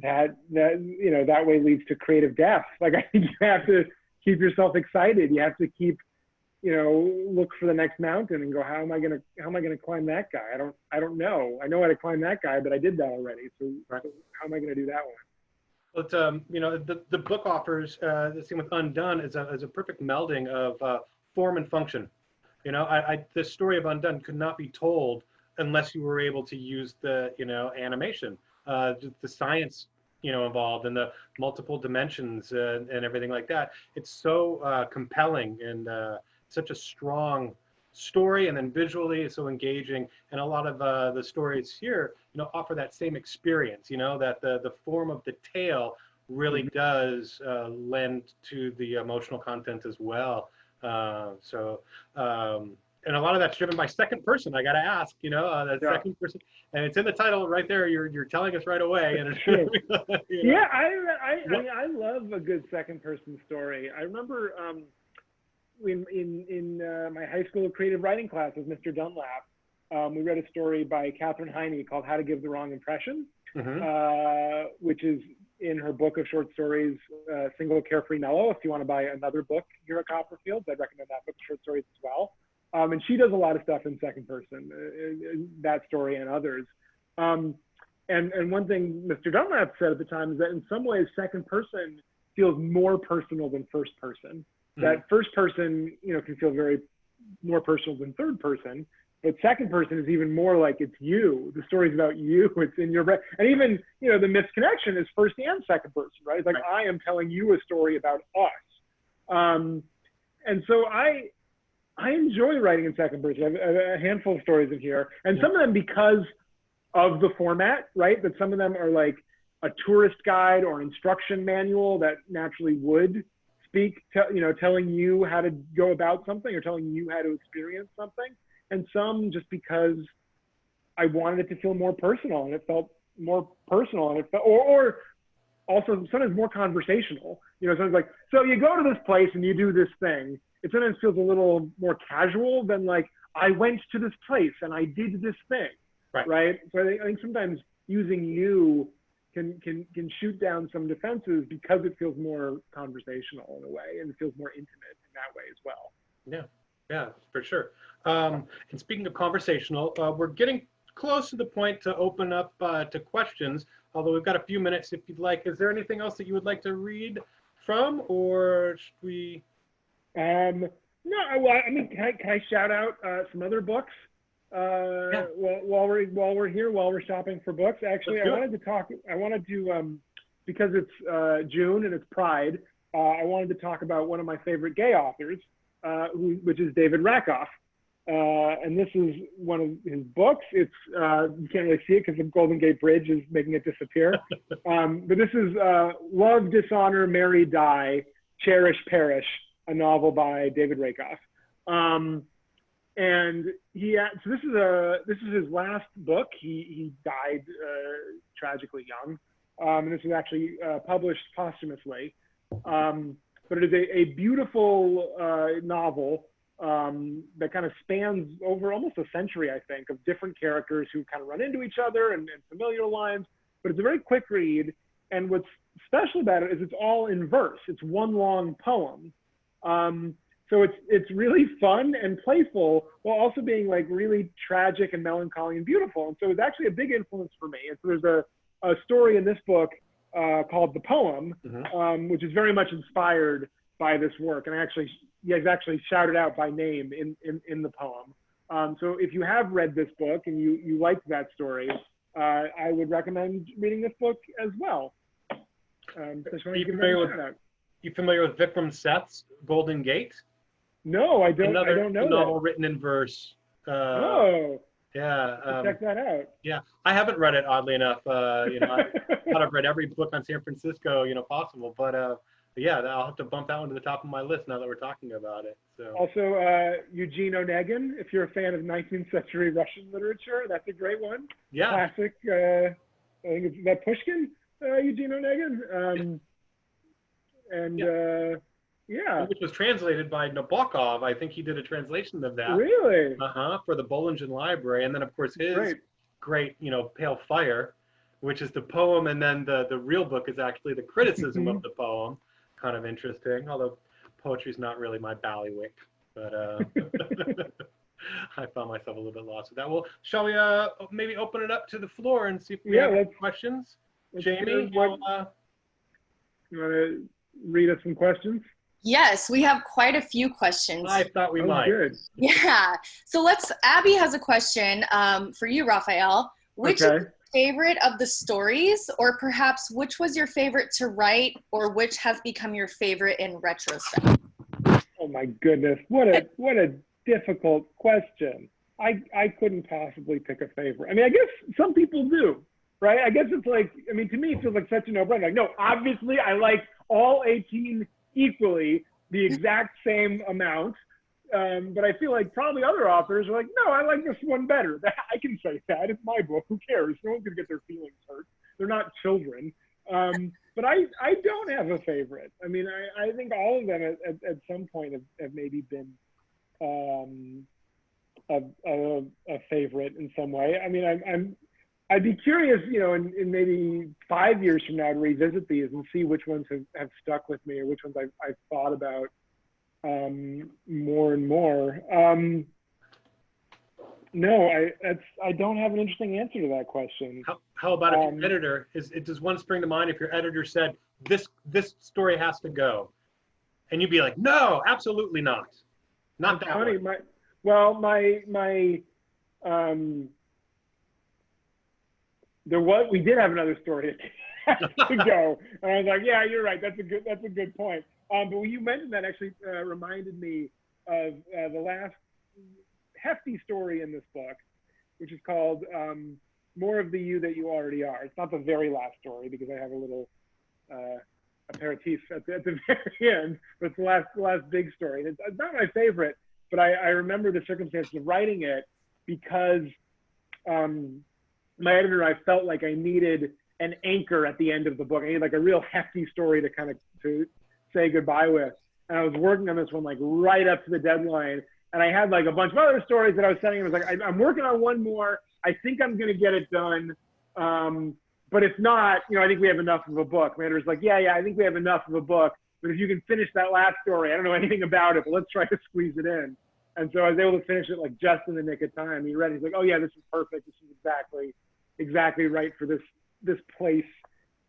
that you know, that way leads to creative death. Like, I think you have to keep yourself excited. You have to keep, you know, look for the next mountain and go, how am I gonna climb that guy? I don't know. I know how to climb that guy, but I did that already. So how am I gonna do that one? Well, it's, you know, the book offers, the same with Undone, is a perfect melding of form and function. You know, the story of Undone could not be told unless you were able to use the, you know, animation, the science, you know, involved, and the multiple dimensions and everything like that. It's so compelling and such a strong story, and then visually it's so engaging. And a lot of the stories here, you know, offer that same experience, you know, that the form of the tale really does lend to the emotional content as well. And a lot of that's driven by second person. I got to ask, you know, that second person, and it's in the title right there. You're telling us right away. And it's true. You know? Yeah, I mean, I love a good second person story. I remember in my high school creative writing class with Mr. Dunlap, we read a story by Katherine Heine called How to Give the Wrong Impression, which is in her book of short stories, Single Carefree Mellow. If you want to buy another book here at Copperfield, I'd recommend that book of short stories as well. And she does a lot of stuff in second person, that story and others. And one thing Mr. Dunlap said at the time is that in some ways, second person feels more personal than first person. That first person, you know, can feel very more personal than third person, but second person is even more like it's you. The story's about you. It's in your brain. And even, you know, the misconnection is first and second person, right? It's like, I am telling you a story about us. And so I enjoy writing in second person. I have a handful of stories in here, and some of them because of the format, right? That some of them are like a tourist guide or instruction manual that naturally would speak to, you know, telling you how to go about something or telling you how to experience something. And some just because I wanted it to feel more personal, and it felt more personal, and it felt, or also sometimes more conversational. You know, sometimes like, so you go to this place and you do this thing. It sometimes feels a little more casual than like, I went to this place and I did this thing, right? So I think sometimes using you can shoot down some defenses because it feels more conversational in a way, and it feels more intimate in that way as well. Yeah, for sure. And speaking of conversational, we're getting close to the point to open up to questions, although we've got a few minutes if you'd like. Is there anything else that you would like to read from, or should we? No, well, I mean, can I shout out some other books while we're here, while we're shopping for books? Actually, I wanted to because it's June and it's Pride, I wanted to talk about one of my favorite gay authors, which is David Rakoff. And this is one of his books. It's you can't really see it because the Golden Gate Bridge is making it disappear. But this is Love, Dishonor, Marry, Die, Cherish, Perish, a novel by David Rakoff. And so this is his last book. He died tragically young, and this was actually published posthumously. But it is a beautiful novel that kind of spans over almost a century, I think, of different characters who kind of run into each other and familiar lines. But it's a very quick read, and what's special about it is it's all in verse. It's one long poem. So it's really fun and playful while also being like really tragic and melancholy and beautiful. And so it's actually a big influence for me. And so there's a story in this book called The Poem, which is very much inspired by this work. And he has actually shouted out by name in the poem. So if you have read this book and you liked that story, I would recommend reading this book as well. You familiar with Vikram Seth's Golden Gate? No, I don't know. Another novel written in verse. Yeah. Check that out. Yeah, I haven't read it, oddly enough. You know, I thought I've read every book on San Francisco, you know, possible. But yeah, I'll have to bump that one to the top of my list now that we're talking about it. So. Also, Eugene Onegin, if you're a fan of 19th century Russian literature, that's a great one. Yeah. Classic. I think it's that Pushkin, Eugene Onegin. And yeah. Which was translated by Nabokov. I think he did a translation of that. Really? For the Bollingen Library. And then, of course, his great, Pale Fire, which is the poem. And then the real book is actually the criticism of the poem. Kind of interesting, although poetry's not really my bailiwick. But I found myself a little bit lost with that. Well, shall we maybe open it up to the floor and see if we have any questions? Jamie, you want to read us some questions? Yes, we have quite a few questions. I thought we might. Good. Yeah. So Abby has a question for you, Raphael. Which is your favorite of the stories, or perhaps which was your favorite to write, or which has become your favorite in retrospect? Oh my goodness. What a difficult question. I couldn't possibly pick a favorite. I mean, I guess some people do, right? I guess it's like, I mean, to me, it feels like such a no-brainer. Like, no, obviously I like all 18 equally, the exact same amount. But I feel like probably other authors are like, no, I like this one better. I can say that. It's my book. Who cares? No one's going to get their feelings hurt. They're not children. But I don't have a favorite. I mean, I think all of them at some point have maybe been a favorite in some way. I mean, I'd be curious, in maybe 5 years from now to revisit these and see which ones have stuck with me or which ones I've thought about more and more. No, I don't have an interesting answer to that question. How about if your editor does one spring to mind if your editor said this story has to go, and you'd be like, no, absolutely not that funny. one. We did have another story to go, and I was like, yeah, you're right. That's a good point. But when you mentioned that, actually reminded me of the last hefty story in this book, which is called More of the You That You Already Are. It's not the very last story because I have a little aperitif at the very end, but it's the last big story. And it's not my favorite, but I remember the circumstances of writing it because my editor and I felt like I needed an anchor at the end of the book. I needed like a real hefty story to say goodbye with. And I was working on this one like right up to the deadline. And I had like a bunch of other stories that I was sending him. I was like, I'm working on one more. I think I'm going to get it done. But if not, I think we have enough of a book. My editor's like, yeah, I think we have enough of a book. But if you can finish that last story, I don't know anything about it, but let's try to squeeze it in. And so I was able to finish it like just in the nick of time. He read it. He's like, oh yeah, this is perfect. This is exactly right for this place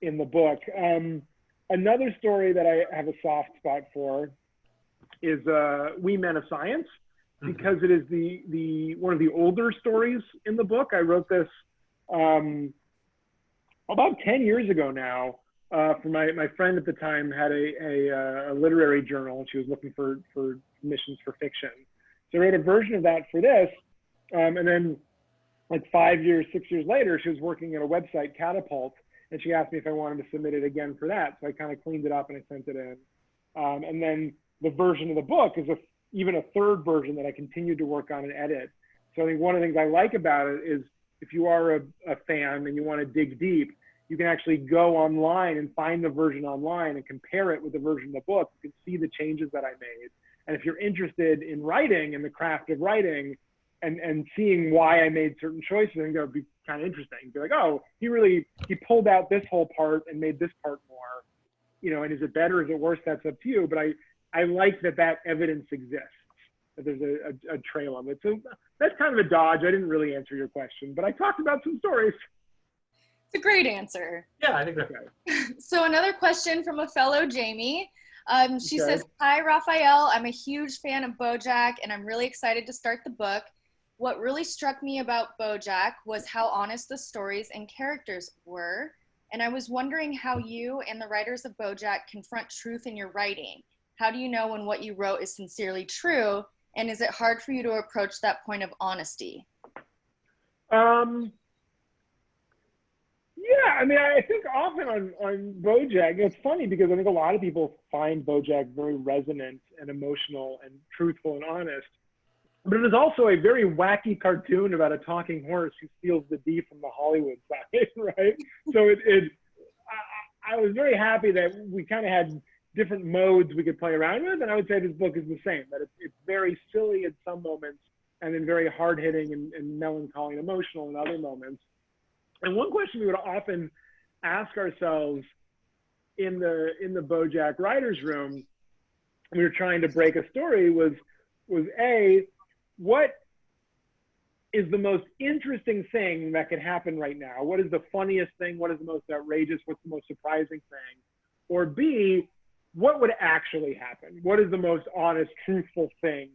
in the book. Another story that I have a soft spot for is We Men of Science, because it is the one of the older stories in the book. I wrote this about 10 years ago now. For my friend at the time had a literary journal, and she was looking for submissions for fiction. So I wrote a version of that for this, and then like 6 years later, she was working at a website, Catapult, and she asked me if I wanted to submit it again for that. So I kind of cleaned it up and I sent it in. And then the version of the book is even a third version that I continued to work on and edit. So I think one of the things I like about it is if you are a fan and you want to dig deep, you can actually go online and find the version online and compare it with the version of the book. You can see the changes that I made. And if you're interested in writing and the craft of writing and seeing why I made certain choices, I think that would be kind of interesting. Be like, oh, he pulled out this whole part and made this part more, and is it better, is it worse? That's up to you. But I like that evidence exists, that there's a trail of it. So that's kind of a dodge. I didn't really answer your question, but I talked about some stories. It's a great answer. Yeah, I think that's right. So another question from a fellow Jamie. She says, hi, Raphael. I'm a huge fan of BoJack, and I'm really excited to start the book. What really struck me about BoJack was how honest the stories and characters were. And I was wondering how you and the writers of BoJack confront truth in your writing. How do you know when what you wrote is sincerely true? And is it hard for you to approach that point of honesty? Yeah, I mean, I think often on BoJack, it's funny because I think a lot of people find BoJack very resonant and emotional and truthful and honest. But it is also a very wacky cartoon about a talking horse who steals the D from the Hollywood side, right? So I was very happy that we kind of had different modes we could play around with. And I would say this book is the same, that it's very silly at some moments and then very hard-hitting and melancholy and emotional in other moments. And one question we would often ask ourselves in the BoJack writer's room, we were trying to break a story, was A, what is the most interesting thing that could happen right now? What is the funniest thing? What is the most outrageous? What's the most surprising thing? Or B, what would actually happen? What is the most honest, truthful thing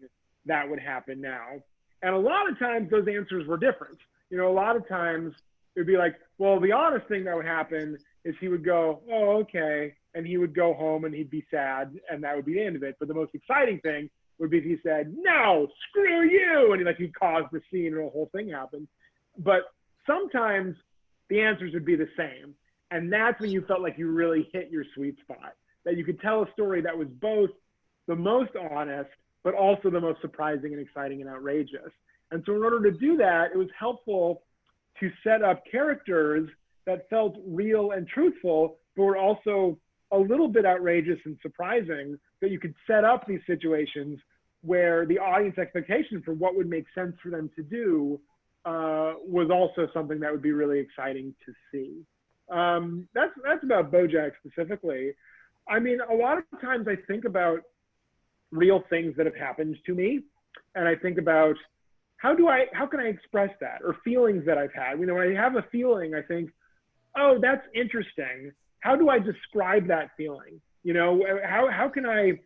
that would happen now? And a lot of times those answers were different. You know, a lot of times it would be like, well, the honest thing that would happen is he would go, oh, okay. And he would go home and he'd be sad and that would be the end of it. But the most exciting thing would be if he said, no, screw you. And he'd cause the scene and the whole thing happened. But sometimes the answers would be the same. And that's when you felt like you really hit your sweet spot, that you could tell a story that was both the most honest, but also the most surprising and exciting and outrageous. And so in order to do that, it was helpful to set up characters that felt real and truthful, but were also a little bit outrageous and surprising, that you could set up these situations where the audience expectation for what would make sense for them to do was also something that would be really exciting to see. That's about BoJack specifically. I mean, a lot of times I think about real things that have happened to me, and I think about how can I express that, or feelings that I've had. You know, when I have a feeling, I think, oh, that's interesting. How do I describe that feeling? You know, how can I,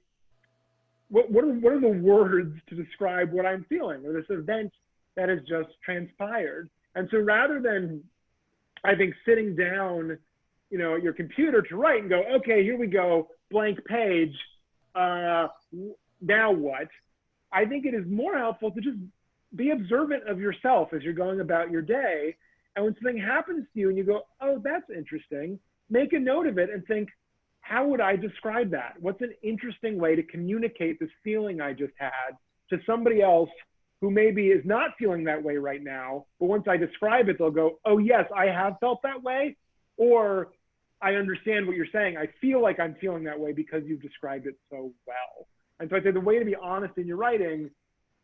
what are the words to describe what I'm feeling, or this event that has just transpired? And so rather than, I think, sitting down, you know, at your computer to write and go, okay, here we go, blank page, now what? I think it is more helpful to just be observant of yourself as you're going about your day. And when something happens to you and you go, oh, that's interesting, make a note of it and think, how would I describe that? What's an interesting way to communicate this feeling I just had to somebody else who maybe is not feeling that way right now, but once I describe it, they'll go, oh yes, I have felt that way, or I understand what you're saying. I feel like I'm feeling that way because you've described it so well. And so I say the way to be honest in your writing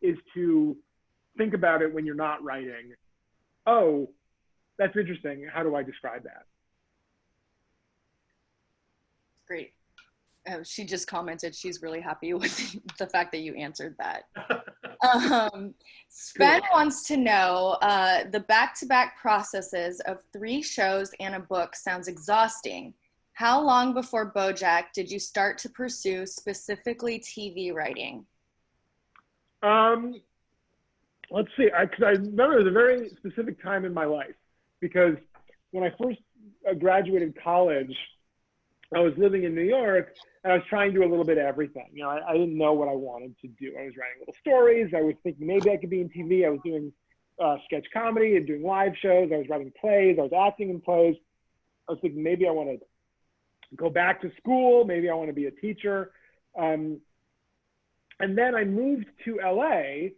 is to think about it when you're not writing. Oh, that's interesting. How do I describe that? Great. She just commented she's really happy with the fact that you answered that. Sven wants to know, the back-to-back processes of 3 shows and a book sounds exhausting. How long before BoJack did you start to pursue specifically TV writing? Let's see, because I remember it was a very specific time in my life, because when I first graduated college, I was living in New York and I was trying to do a little bit of everything. You know, I didn't know what I wanted to do. I was writing little stories. I was thinking maybe I could be in TV. I was doing sketch comedy and doing live shows. I was writing plays. I was acting in plays. I was thinking maybe I want to go back to school. Maybe I want to be a teacher. And then I moved to LA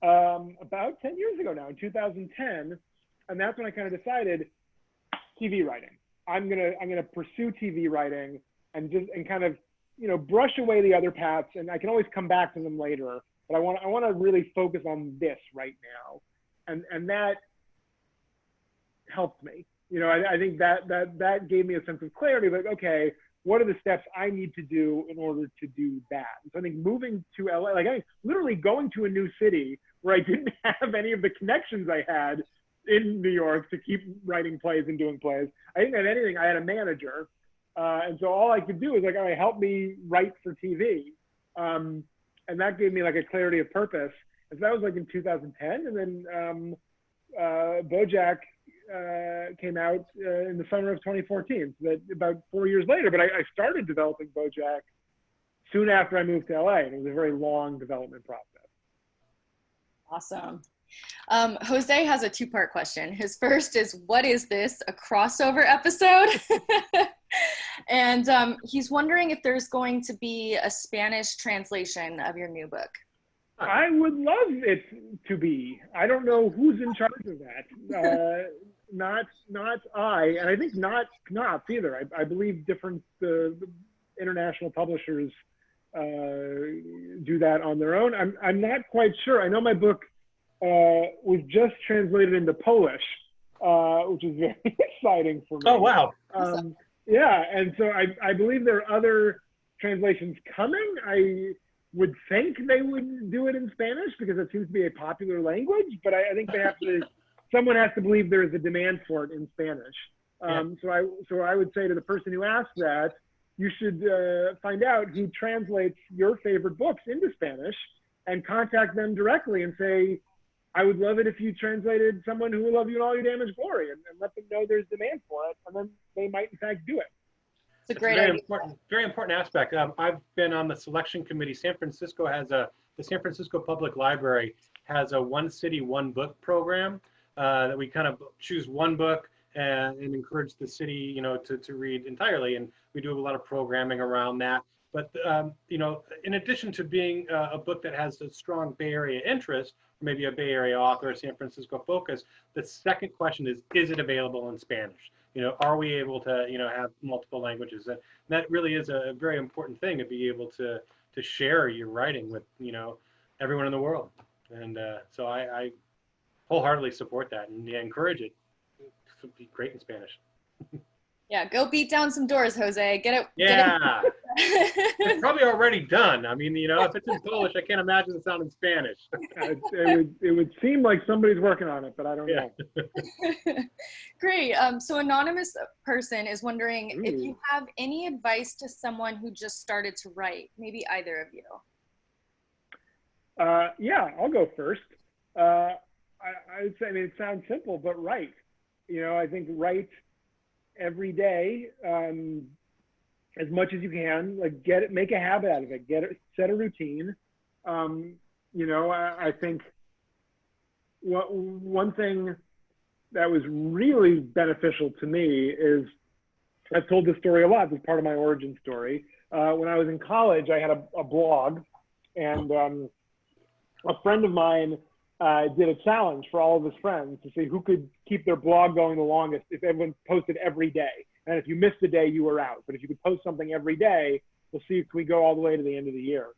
about 10 years ago now, in 2010. And that's when I kind of decided TV writing. I'm gonna pursue TV writing and kind of, you know, brush away the other paths, and I can always come back to them later. But I want to really focus on this right now, and that helped me. You know, I think that gave me a sense of clarity. Like, okay, what are the steps I need to do in order to do that? And so I think moving to LA, like literally going to a new city where I didn't have any of the connections I had in New York to keep writing plays and doing plays. I didn't have anything. I had a manager. And so all I could do was like, all right, help me write for TV. And that gave me like a clarity of purpose. And so that was like in 2010. And then BoJack came out in the summer of 2014, so that about 4 years later. But I started developing BoJack soon after I moved to LA. And it was a very long development process. Awesome. Jose has a 2-part question. His first is, what is this, a crossover episode? And he's wondering if there's going to be a Spanish translation of your new book. I would love it to be. I don't know who's in charge of that. Not I, and I think not Knopf either. I believe different international publishers do that on their own. I'm not quite sure. I know my book was just translated into Polish, which is very exciting for me. Oh, wow. Yeah, and so I believe there are other translations coming. I would think they would do it in Spanish because it seems to be a popular language, but I think they have to, someone has to believe there is a demand for it in Spanish. So I would say to the person who asked that, you should find out who translates your favorite books into Spanish and contact them directly and say, I would love it if you translated Someone Who Will Love You in All Your Damaged Glory, and let them know there's demand for it, and then they might in fact do it. It's a great idea. Very important aspect. I've been on the selection committee. The San Francisco Public Library has a one city, one book program that we kind of choose one book and encourage the city, to read entirely. And we do a lot of programming around that. But, in addition to being a book that has a strong Bay Area interest, maybe a Bay Area author, San Francisco focus, the second question is it available in Spanish? Are we able to, have multiple languages? And that really is a very important thing, to be able to share your writing with, everyone in the world. And so I wholeheartedly support that and encourage it. It would be great in Spanish. Yeah, go beat down some doors, Jose. Get it. Yeah. It's probably already done. I mean, if it's in Polish, I can't imagine it sounding Spanish. It would seem like somebody's working on it, but I don't know. Great. So anonymous person is wondering if you have any advice to someone who just started to write, maybe either of you. Yeah, I'll go first. I would say, it sounds simple, but write. I think write every day, as much as you can, make a habit out of it, set a routine. I think one thing that was really beneficial to me is, I've told this story a lot, this is part of my origin story. When I was in college, I had a blog, and a friend of mine did a challenge for all of his friends to see who could keep their blog going the longest if everyone posted every day. And if you missed a day, you were out. But if you could post something every day, we'll see if we go all the way to the end of the year.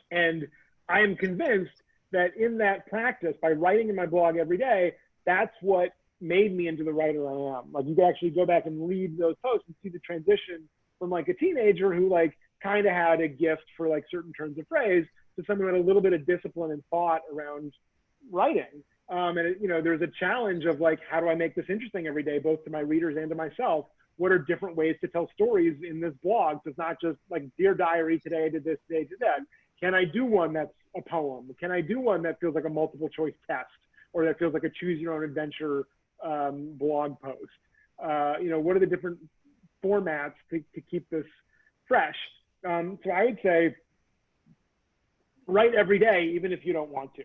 And I am convinced that in that practice, by writing in my blog every day, that's what made me into the writer I am. You can actually go back and read those posts and see the transition from a teenager who kind of had a gift for certain turns of phrase to someone who had a little bit of discipline and thought around writing. And there's a challenge of how do I make this interesting every day, both to my readers and to myself? What are different ways to tell stories in this blog? So it's not just Dear Diary, today I did this, today I did that. Can I do one that's a poem? Can I do one that feels like a multiple choice test, or that feels like a choose your own adventure blog post? What are the different formats to keep this fresh? So I would say write every day, even if you don't want to.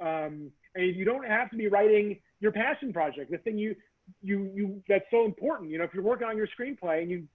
And you don't have to be writing your passion project, the thing you that's so important. If you're working on your screenplay and you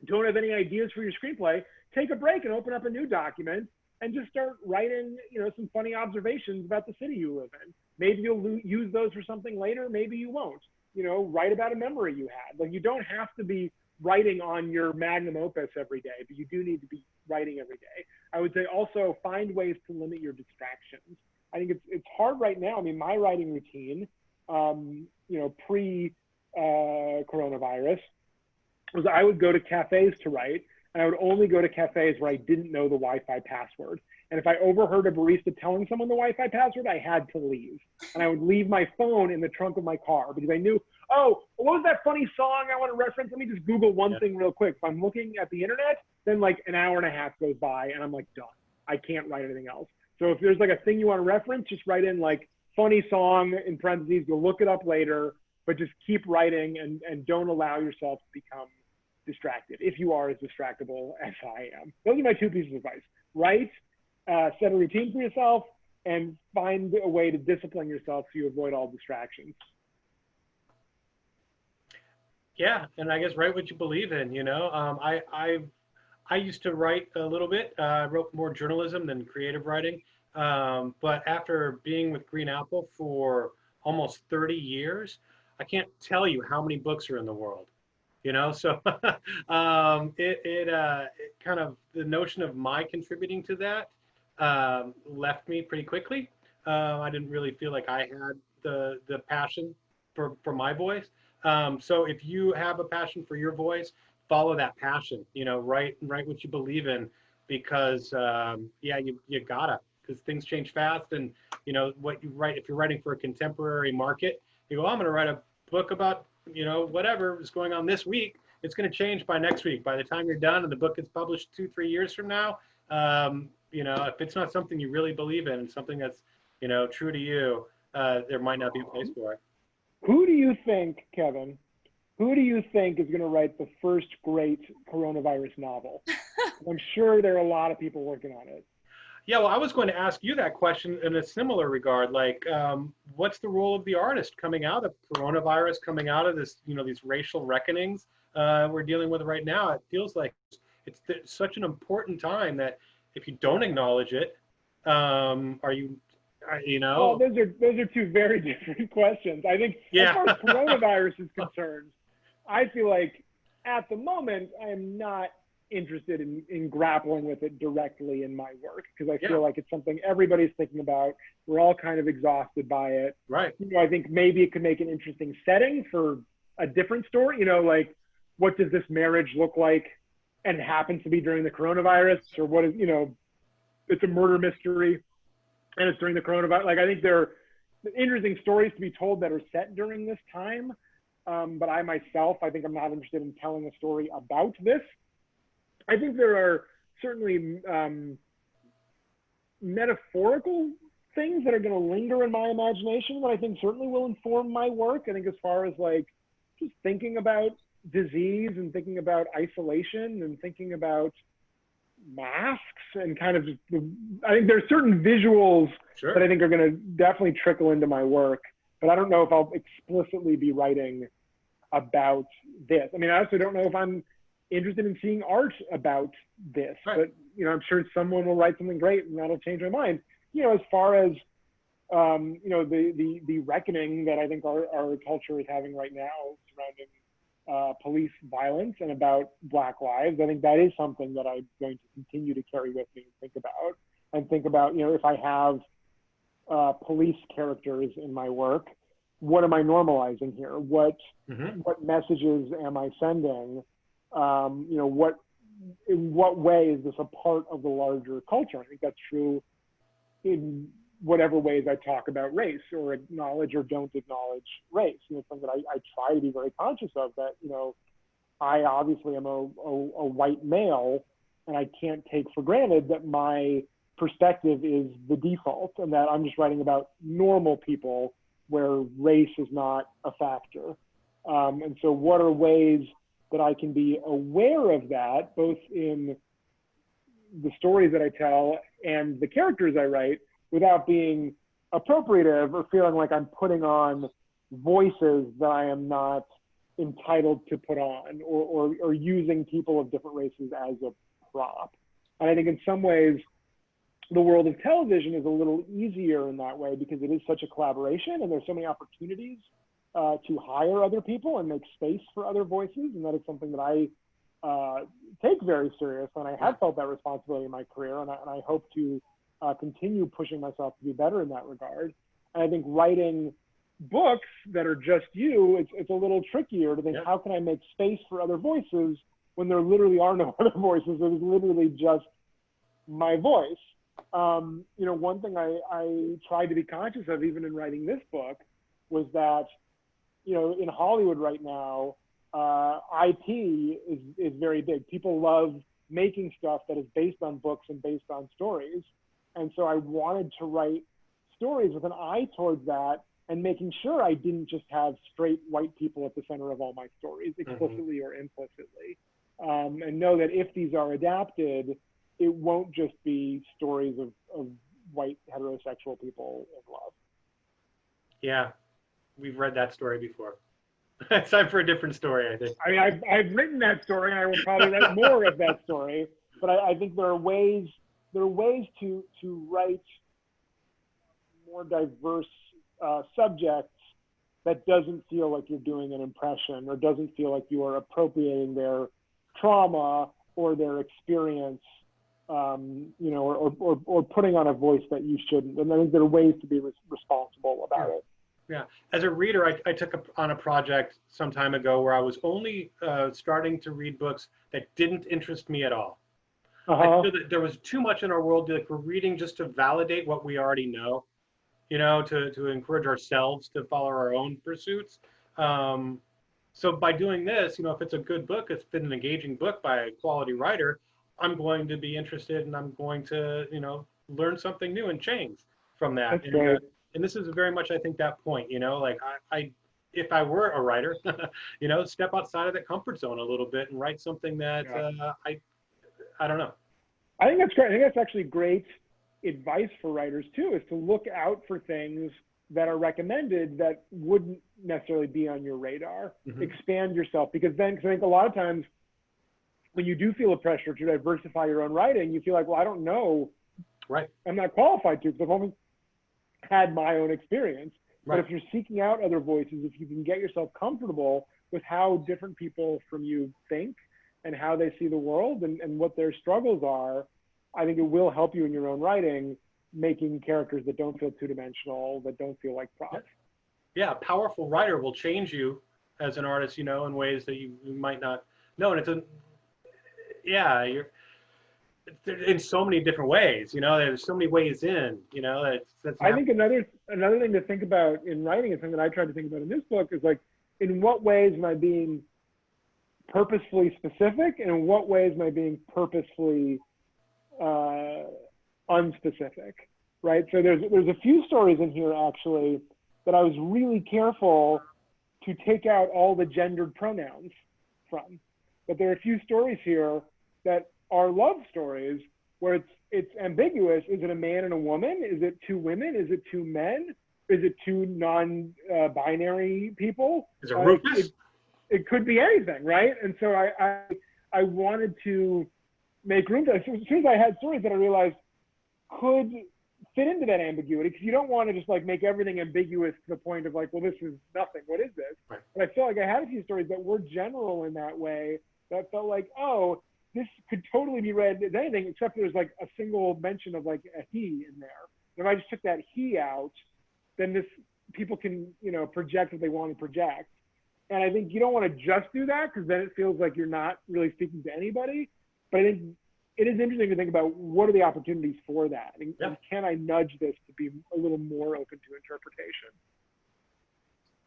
don't have any ideas for your screenplay, take a break and open up a new document and just start writing, some funny observations about the city you live in. Maybe you'll use those for something later. Maybe you won't. Write about a memory you had. You don't have to be writing on your magnum opus every day, but you do need to be writing every day. I would say also find ways to limit your distractions. I think it's hard right now. My writing routine, pre-coronavirus, was I would go to cafes to write, and I would only go to cafes where I didn't know the Wi-Fi password. And if I overheard a barista telling someone the Wi-Fi password, I had to leave. And I would leave my phone in the trunk of my car because I knew, what was that funny song I want to reference? Let me just Google one thing real quick. If I'm looking at the internet, then an hour and a half goes by and I'm done. I can't write anything else. So if there's a thing you want to reference, just write in funny song in parentheses. You'll look it up later, but just keep writing and don't allow yourself to become distracted if you are as distractible as I am. Those are my two pieces of advice. Write, set a routine for yourself, and find a way to discipline yourself so you avoid all distractions. Yeah, and I guess write what you believe in. I used to write a little bit. I wrote more journalism than creative writing. But after being with Green Apple for almost 30 years, I can't tell you how many books are in the world. So it kind of, the notion of my contributing to that left me pretty quickly. I didn't really feel like I had the passion for my voice. So if you have a passion for your voice, follow that passion. Write what you believe in, because yeah, you gotta, because things change fast, and what you write, if you're writing for a contemporary market, you go, oh, I'm going to write a book about whatever is going on this week. It's going to change by next week. By the time you're done and the book gets published 2-3 years from now, if it's not something you really believe in and something that's true to you, there might not be a place for it. Who do you think, Kevin? Who do you think is going to write the first great coronavirus novel? I'm sure there are a lot of people working on it. Yeah, well, I was going to ask you that question in a similar regard. Like, what's the role of the artist coming out of coronavirus, coming out of this, these racial reckonings we're dealing with right now? It feels like it's such an important time that if you don't acknowledge it, are you? Well, those are two very different questions. I think as far as coronavirus is concerned, I feel like at the moment I am not interested in grappling with it directly in my work, because I feel like it's something everybody's thinking about. We're all kind of exhausted by it. Right. I think maybe it could make an interesting setting for a different story. Like, what does this marriage look like, and it happens to be during the coronavirus, or what is, it's a murder mystery and it's during the coronavirus. Like, I think there are interesting stories to be told that are set during this time. But I myself, I think I'm not interested in telling a story about this. I think there are certainly metaphorical things that are going to linger in my imagination that I think certainly will inform my work. I think as far as like just thinking about disease and thinking about isolation and thinking about masks and kind of, I think there's certain visuals that I think are going to definitely trickle into my work, but I don't know if I'll explicitly be writing about this. I mean, I also don't know if I'm interested in seeing art about this, but I'm sure someone will write something great and that'll change my mind. As far as the reckoning that I think our culture is having right now surrounding police violence and about Black lives, I think that is something that I'm going to continue to carry with me and think about. If I have police characters in my work, what am I normalizing here? What messages am I sending? In what way is this a part of the larger culture? I think that's true in whatever ways I talk about race or acknowledge or don't acknowledge race. It's something that I try to be very conscious of, that, I obviously am a white male, and I can't take for granted that my perspective is the default and that I'm just writing about normal people where race is not a factor. And so what are ways that I can be aware of that, both in the stories that I tell and the characters I write, without being appropriative or feeling like I'm putting on voices that I am not entitled to put on, or using people of different races as a prop. And I think in some ways, the world of television is a little easier in that way, because it is such a collaboration and there's so many opportunities to hire other people and make space for other voices. And that is something that I take very serious, and I have felt that responsibility in my career, and I hope to continue pushing myself to be better in that regard. And I think writing books that are just you, it's a little trickier to think, how can I make space for other voices when there literally are no other voices? It is literally just my voice. One thing I tried to be conscious of, even in writing this book, was that, in Hollywood right now, IP is very big. People love making stuff that is based on books and based on stories. And so I wanted to write stories with an eye towards that, and making sure I didn't just have straight white people at the center of all my stories, explicitly or implicitly. And know that if these are adapted, it won't just be stories of white heterosexual people in love. Yeah, we've read that story before. It's time for a different story, I think. I mean, I've written that story, and I will probably write more of that story. But I think there are ways to write more diverse subjects that doesn't feel like you're doing an impression or doesn't feel like you are appropriating their trauma or their experience, you know, or putting on a voice that you shouldn't. And I think there are ways to be responsible about it. Yeah, as a reader, I took on a project some time ago where I was only starting to read books that didn't interest me at all. I feel that there was too much in our world, like we're reading just to validate what we already know, you know, to encourage ourselves to follow our own pursuits. So by doing this, you know, if it's a good book, it's been an engaging book by a quality writer, I'm going to be interested and I'm going to, you know, learn something new and change from that. That's great. And this is very much, I think, that point, you know, like if I were a writer, you know, step outside of that comfort zone a little bit and write something that I don't know. I think that's great. I think that's actually great advice for writers too, is to look out for things that are recommended that wouldn't necessarily be on your radar. Expand yourself, because I think a lot of times when you do feel a pressure to diversify your own writing, you feel like, well, I don't know. Right. I'm not qualified to, because I've only had my own experience. Right. But if you're seeking out other voices, if you can get yourself comfortable with how different people from you think and how they see the world and what their struggles are, I think it will help you in your own writing, making characters that don't feel two-dimensional, that don't feel like props. Yeah, a powerful writer will change you as an artist, you know, in ways that you might not know. And you're in so many different ways, you know, there's so many ways in, you know, I think another thing to think about in writing, and something that I tried to think about in this book, is like, in what ways am I being purposefully specific, and in what ways am I being purposefully unspecific, right? So there's a few stories in here actually that I was really careful to take out all the gendered pronouns from. But there are a few stories here that are love stories where it's ambiguous. Is it a man and a woman? Is it two women? Is it two men? Is it two non-binary people? Is it Rufus? It could be anything, right? And so I wanted to make room for it. As soon as I had stories that I realized could fit into that ambiguity, because you don't want to just like make everything ambiguous to the point of like, well, this is nothing. What is this? Right. But I feel like I had a few stories that were general in that way, that felt like, oh, this could totally be read as anything, except there's like a single mention of like a he in there. And if I just took that he out, then people can, you know, project what they want to project. And I think you don't want to just do that, because then it feels like you're not really speaking to anybody. But I think it is interesting to think about what are the opportunities for that, and can I nudge this to be a little more open to interpretation?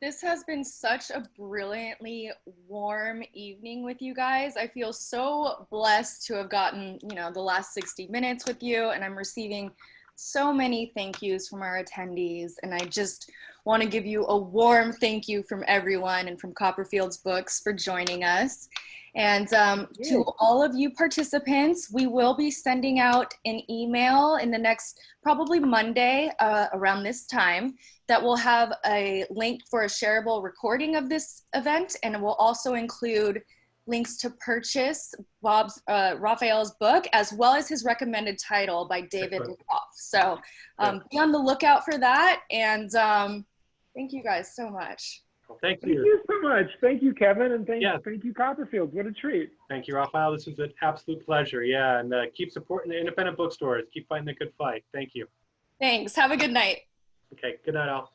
This has been such a brilliantly warm evening with you guys. I feel so blessed to have gotten, you know, the last 60 minutes with you, and I'm receiving so many thank yous from our attendees. And I just want to give you a warm thank you from everyone and from Copperfield's Books for joining us. And to all of you participants, we will be sending out an email in the next, probably Monday around this time, that will have a link for a shareable recording of this event. And it will also include links to purchase Raphael's book, as well as his recommended title by David Lecoff. So be on the lookout for that. And thank you guys so much. Well, thank you. Thank you so much. Thank you, Kevin, and thank you, Copperfield. What a treat. Thank you, Raphael. This was an absolute pleasure. Yeah, and keep supporting the independent bookstores. Keep fighting the good fight. Thank you. Thanks. Have a good night. Okay, good night, all.